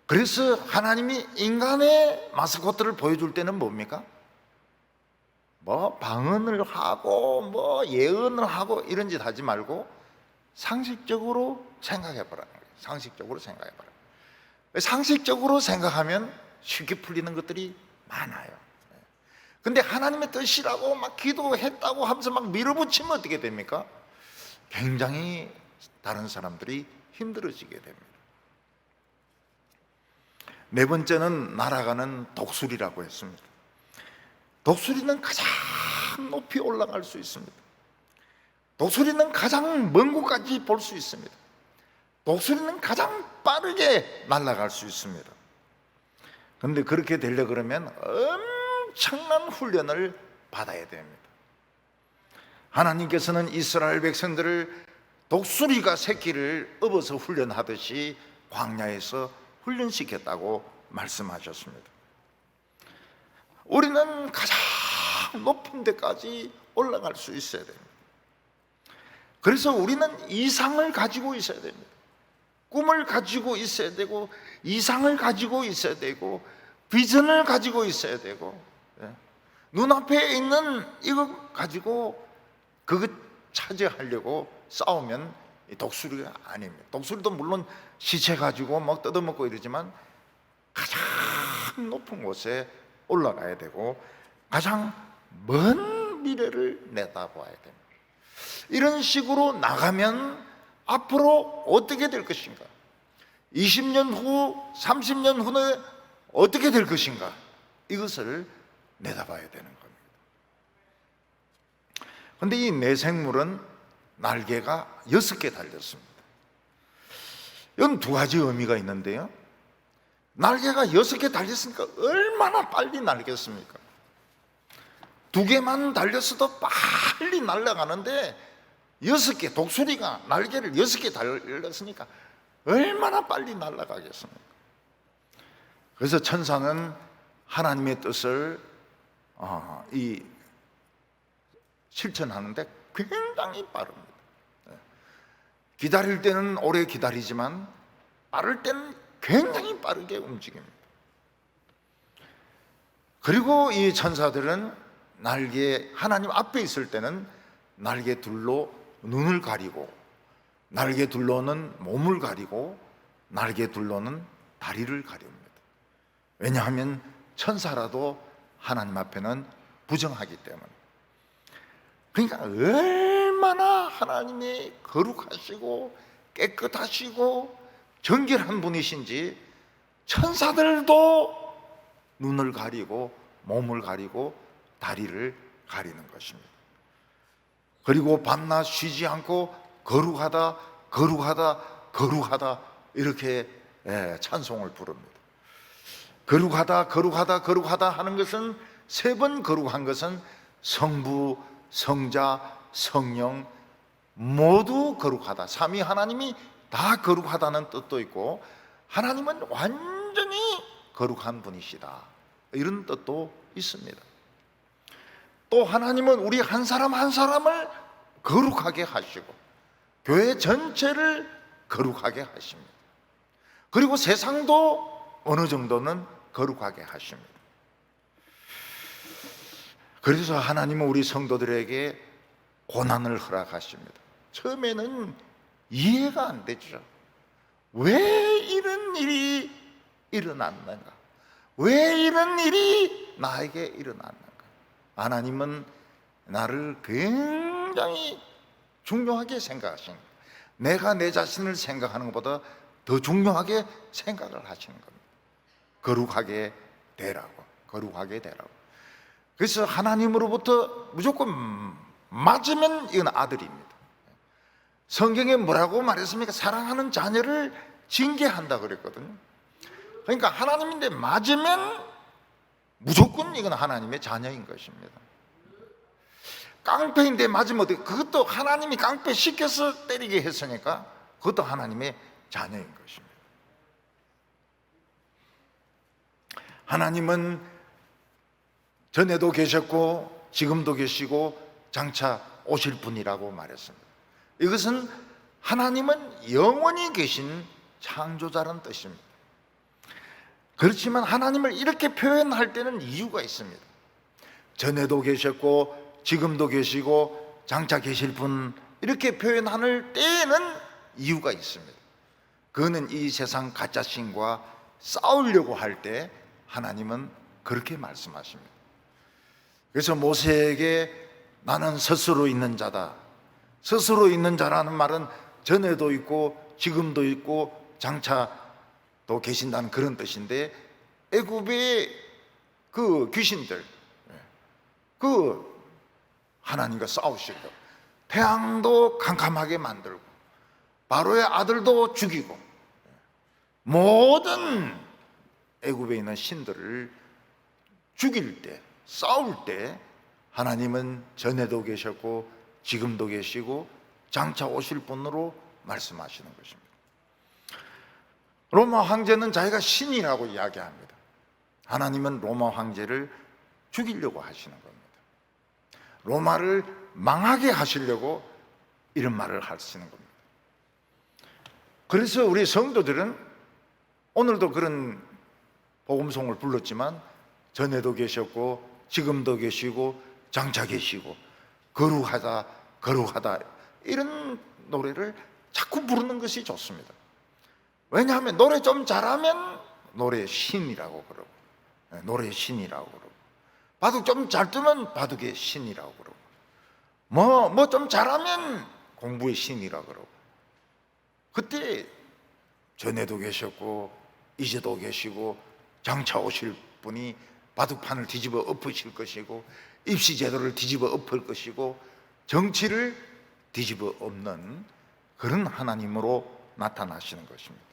그래서 하나님이 인간의 마스코트를 보여줄 때는 뭡니까? 뭐 방언을 하고 뭐 예언을 하고 이런 짓 하지 말고 상식적으로 생각해보라는 거예요. 상식적으로 생각해보라. 상식적으로 생각하면 쉽게 풀리는 것들이 많아요. 근데 하나님의 뜻이라고 막 기도했다고 하면서 막 밀어붙이면 어떻게 됩니까? 굉장히 다른 사람들이 힘들어지게 됩니다. 네 번째는 날아가는 독수리라고 했습니다. 독수리는 가장 높이 올라갈 수 있습니다. 독수리는 가장 먼 곳까지 볼 수 있습니다. 독수리는 가장 빠르게 날아갈 수 있습니다. 그런데 그렇게 되려 그러면 엄청난 훈련을 받아야 됩니다. 하나님께서는 이스라엘 백성들을 독수리가 새끼를 업어서 훈련하듯이 광야에서 훈련시켰다고 말씀하셨습니다. 우리는 가장 높은 데까지 올라갈 수 있어야 됩니다. 그래서 우리는 이상을 가지고 있어야 됩니다. 꿈을 가지고 있어야 되고, 이상을 가지고 있어야 되고, 비전을 가지고 있어야 되고, 눈앞에 있는 이거 가지고 그것 차지하려고 싸우면 독수리가 아닙니다. 독수리도 물론 시체 가지고 막 뜯어먹고 이러지만 가장 높은 곳에 올라가야 되고 가장 먼 미래를 내다봐야 됩니다. 이런 식으로 나가면 앞으로 어떻게 될 것인가? 20년 후, 30년 후에 어떻게 될 것인가? 이것을 내다봐야 되는 겁니다. 그런데 이 내생물은 날개가 6개 달렸습니다. 이건 두 가지 의미가 있는데요. 날개가 6개 달렸으니까 얼마나 빨리 날겠습니까? 2개만 달렸어도 빨리 날아가는데 6개, 독수리가 날개를 6개 달렸으니까 얼마나 빨리 날아가겠습니까? 그래서 천사는 하나님의 뜻을 실천하는데 굉장히 빠릅니다. 기다릴 때는 오래 기다리지만 빠를 때는 굉장히 빠르게 움직입니다. 그리고 이 천사들은 하나님 앞에 있을 때는 날개 둘로 눈을 가리고, 날개 둘로는 몸을 가리고, 날개 둘로는 다리를 가립니다. 왜냐하면 천사라도 하나님 앞에는 부정하기 때문에. 그러니까 얼마나 하나님이 거룩하시고 깨끗하시고 정결한 분이신지 천사들도 눈을 가리고 몸을 가리고 다리를 가리는 것입니다. 그리고 밤낮 쉬지 않고 거룩하다 거룩하다 거룩하다 이렇게 찬송을 부릅니다. 거룩하다 거룩하다 거룩하다 하는 것은 3번 거룩한 것은 성부, 성자, 성령 모두 거룩하다. 삼위 하나님이 다 거룩하다는 뜻도 있고 하나님은 완전히 거룩한 분이시다 이런 뜻도 있습니다. 또 하나님은 우리 한 사람 한 사람을 거룩하게 하시고 교회 전체를 거룩하게 하십니다. 그리고 세상도 어느 정도는 거룩하게 하십니다. 그래서 하나님은 우리 성도들에게 고난을 허락하십니다. 처음에는 이해가 안 되죠. 왜 이런 일이 일어났는가? 왜 이런 일이 나에게 일어났는가? 하나님은 나를 굉장히 중요하게 생각하시는 거예요. 내가 내 자신을 생각하는 것보다 더 중요하게 생각을 하시는 겁니다. 거룩하게 되라고, 거룩하게 되라고. 그래서 하나님으로부터 무조건 맞으면 이건 아들입니다. 성경에 뭐라고 말했습니까? 사랑하는 자녀를 징계한다 그랬거든요. 그러니까 하나님인데 맞으면 무조건 이건 하나님의 자녀인 것입니다. 깡패인데 맞으면 어떻게? 그것도 하나님이 깡패 시켜서 때리게 했으니까 그것도 하나님의 자녀인 것입니다. 하나님은 전에도 계셨고 지금도 계시고 장차 오실 분이라고 말했습니다. 이것은 하나님은 영원히 계신 창조자라는 뜻입니다. 그렇지만 하나님을 이렇게 표현할 때는 이유가 있습니다. 전에도 계셨고 지금도 계시고 장차 계실 분, 이렇게 표현할 때에는 이유가 있습니다. 그거는 이 세상 가짜 신과 싸우려고 할 때 하나님은 그렇게 말씀하십니다. 그래서 모세에게 나는 스스로 있는 자다. 스스로 있는 자라는 말은 전에도 있고 지금도 있고 장차 또 계신다는 그런 뜻인데, 애굽의 그 귀신들, 그 하나님과 싸우시고 태양도 캄캄하게 만들고 바로의 아들도 죽이고 모든 애굽에 있는 신들을 죽일 때, 싸울 때 하나님은 전에도 계셨고 지금도 계시고 장차 오실 분으로 말씀하시는 것입니다. 로마 황제는 자기가 신이라고 이야기합니다. 하나님은 로마 황제를 죽이려고 하시는 겁니다. 로마를 망하게 하시려고 이런 말을 하시는 겁니다. 그래서 우리 성도들은 오늘도 그런 복음송을 불렀지만 전에도 계셨고 지금도 계시고 장차 계시고 거룩하다 거룩하다 이런 노래를 자꾸 부르는 것이 좋습니다. 왜냐하면 노래 좀 잘하면 노래의 신이라고 그러고, 노래의 신이라고 그러고, 바둑 좀 잘 두면 바둑의 신이라고 그러고, 뭐 좀 잘하면 공부의 신이라고 그러고. 그때 전에도 계셨고 이제도 계시고 장차 오실 분이 바둑판을 뒤집어 엎으실 것이고 입시 제도를 뒤집어 엎을 것이고 정치를 뒤집어 엎는 그런 하나님으로 나타나시는 것입니다.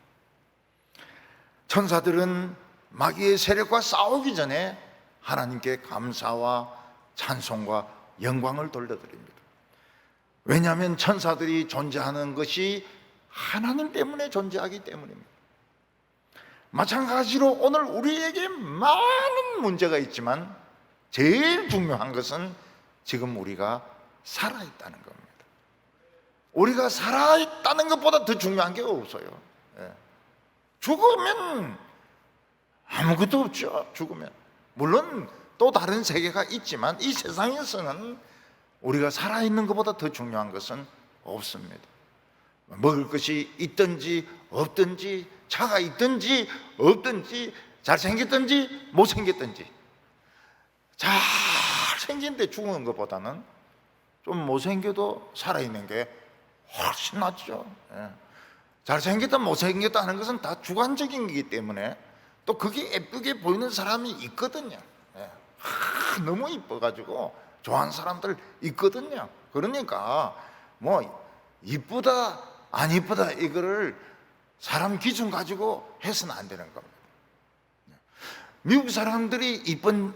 천사들은 마귀의 세력과 싸우기 전에 하나님께 감사와 찬송과 영광을 돌려드립니다. 왜냐하면 천사들이 존재하는 것이 하나님 때문에 존재하기 때문입니다. 마찬가지로 오늘 우리에게 많은 문제가 있지만 제일 중요한 것은 지금 우리가 살아있다는 겁니다. 우리가 살아있다는 것보다 더 중요한 게 없어요. 죽으면 아무것도 없죠. 죽으면 물론 또 다른 세계가 있지만 이 세상에서는 우리가 살아있는 것보다 더 중요한 것은 없습니다. 먹을 것이 있든지 없든지, 차가 있든지 없든지, 잘생겼든지 못생겼든지, 잘생긴데 죽은 것보다는 좀 못생겨도 살아있는 게 훨씬 낫죠. 잘생겼다 못생겼다 하는 것은 다 주관적인 거기 때문에 또 그게 예쁘게 보이는 사람이 있거든요. 너무 이뻐가지고 좋아하는 사람들 있거든요. 그러니까 뭐 이쁘다 안 이쁘다 이거를 사람 기준 가지고 해서는 안 되는 겁니다. 미국 사람들이 이쁜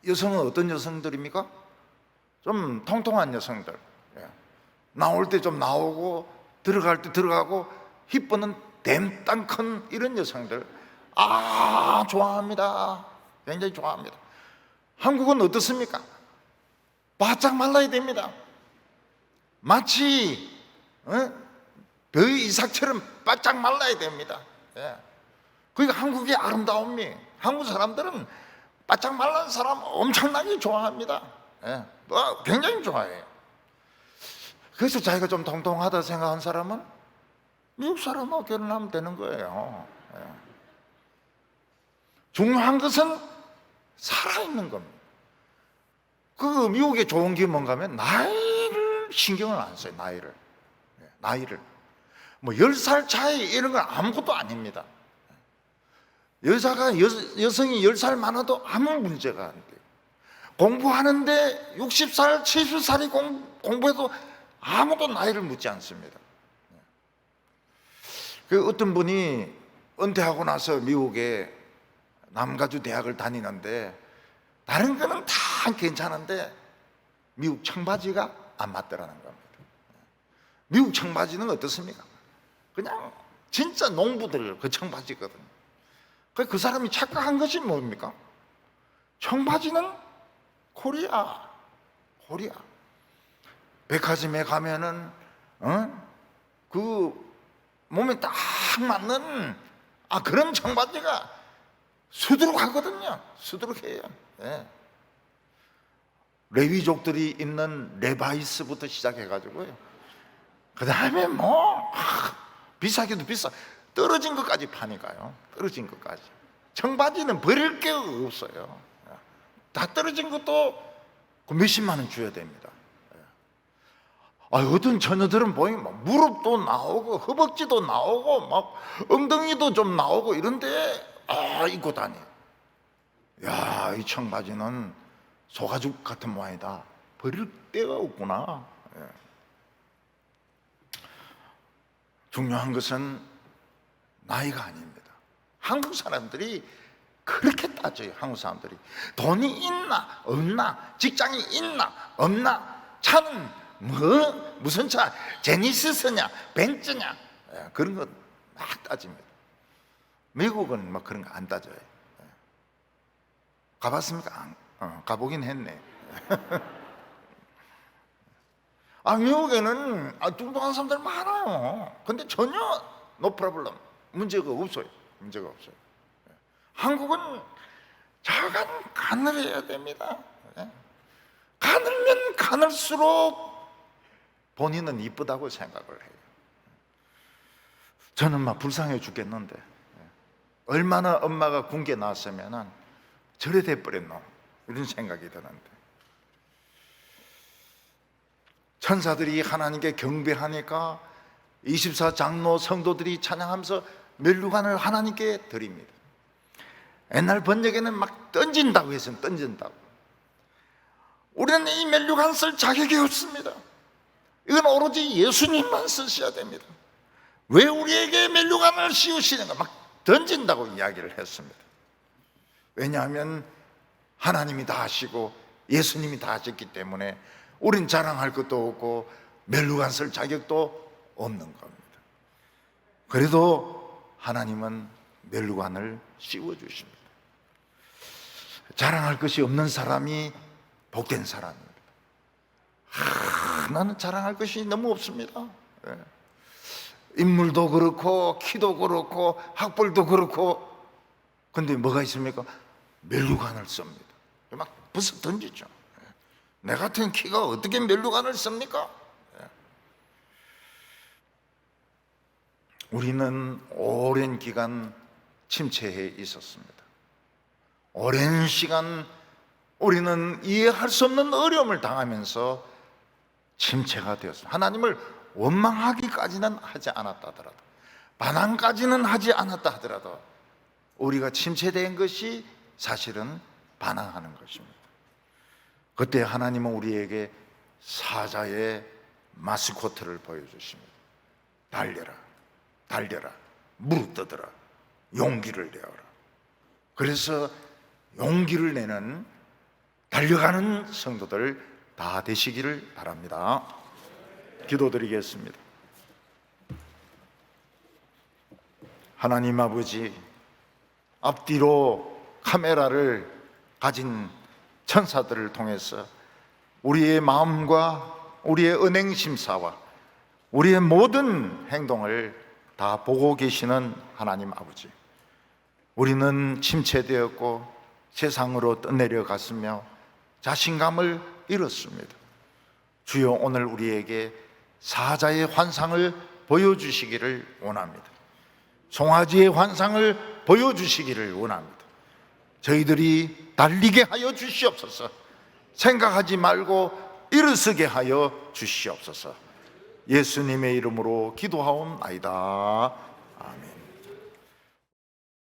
여성은 어떤 여성들입니까? 좀 통통한 여성들, 나올 때 좀 나오고 들어갈 때 들어가고 이쁘는 댐땅 큰 이런 여성들 좋아합니다. 굉장히 좋아합니다. 한국은 어떻습니까? 바짝 말라야 됩니다. 마치 벼의 이삭처럼 바짝 말라야 됩니다. 그러니까 한국의 아름다움이, 한국 사람들은 바짝 말란 사람 엄청나게 좋아합니다. 굉장히 좋아해요. 그래서 자기가 좀 통통하다 생각한 사람은 미국 사람하고 결혼하면 되는 거예요. 중요한 것은 살아있는 겁니다. 그 미국의 좋은 게 뭔가 하면 나이를 신경을 안 써요. 나이를 뭐 10살 차이 이런 건 아무것도 아닙니다. 여성이 10살 많아도 아무 문제가 안 돼요. 공부하는데 60살, 70살이 공부해도 아무도 나이를 묻지 않습니다. 그 어떤 분이 은퇴하고 나서 미국에 남가주 대학을 다니는데 다른 거는 다 괜찮은데 미국 청바지가 안 맞더라는 겁니다. 미국 청바지는 어떻습니까? 그냥 진짜 농부들 그 청바지거든요. 그 사람이 착각한 것이 뭡니까? 청바지는 코리아. 백화점에 가면은 그 몸에 딱 맞는 그런 청바지가 수두룩하거든요. 수두룩해요. 예. 레위족들이 입는 레바이스부터 시작해가지고요, 그 다음에 비싸기도 비싸, 떨어진 것까지 파니까요. 떨어진 것까지. 청바지는 버릴 게 없어요. 다 떨어진 것도 몇십만 원 줘야 됩니다. 어떤 처녀들은 보이면 무릎도 나오고 허벅지도 나오고 막 엉덩이도 좀 나오고 이런데 입고 다니. 야, 이 청바지는 소가죽 같은 모양이다. 버릴 데가 없구나. 중요한 것은 나이가 아닙니다. 한국 사람들이 그렇게 따져요. 한국 사람들이 돈이 있나 없나, 직장이 있나 없나, 차는 무슨 차, 제니시스냐 벤츠냐, 그런 거 막 따집니다. 미국은 막 그런 거 안 따져요. 가봤습니까? 가보긴 했네. 미국에는 뚱뚱한 사람들 많아요. 근데 전혀 no problem, 문제가 없어요. 한국은 자간 가늘어야 됩니다. 가늘면 가늘수록 본인은 이쁘다고 생각을 해요. 저는 막 불쌍해 죽겠는데, 얼마나 엄마가 군게 낳았으면 저래 돼버렸노, 이런 생각이 드는데, 천사들이 하나님께 경배하니까 24장로 성도들이 찬양하면서 멸류관을 하나님께 드립니다. 옛날 번역에는 막 던진다고 했어요. 던진다고. 우리는 이 멸류관 쓸 자격이 없습니다. 이건 오로지 예수님만 쓰셔야 됩니다. 왜 우리에게 멸류관을 씌우시는가? 막 던진다고 이야기를 했습니다. 왜냐하면 하나님이 다 하시고 예수님이 다 하셨기 때문에 우린 자랑할 것도 없고 멸류관 쓸 자격도 없는 겁니다. 그래도 하나님은 멸류관을 씌워주십니다. 자랑할 것이 없는 사람이 복된 사람입니다. 나는 자랑할 것이 너무 없습니다. 인물도 그렇고 키도 그렇고 학벌도 그렇고, 근데 뭐가 있습니까? 멸류관을 씁니다. 막 벌써 던지죠. 내 같은 키가 어떻게 멸류관을 씁니까? 우리는 오랜 기간 침체해 있었습니다. 오랜 시간 우리는 이해할 수 없는 어려움을 당하면서 침체가 되었습니다. 하나님을 원망하기까지는 하지 않았다 하더라도, 반항까지는 하지 않았다 하더라도 우리가 침체된 것이 사실은 반항하는 것입니다. 그때 하나님은 우리에게 사자의 마스코트를 보여주십니다. 달려라, 무릎 떠들어, 용기를 내어라. 그래서 용기를 내는, 달려가는 성도들 다 되시기를 바랍니다. 기도드리겠습니다. 하나님 아버지, 앞뒤로 카메라를 가진 천사들을 통해서 우리의 마음과 우리의 은행심사와 우리의 모든 행동을 다 보고 계시는 하나님 아버지, 우리는 침체되었고 세상으로 떠내려갔으며 자신감을 잃었습니다. 주여, 오늘 우리에게 사자의 환상을 보여주시기를 원합니다. 송아지의 환상을 보여주시기를 원합니다. 저희들이 달리게 하여 주시옵소서. 생각하지 말고 일어서게 하여 주시옵소서. 예수님의 이름으로 기도하옵나이다. 아멘.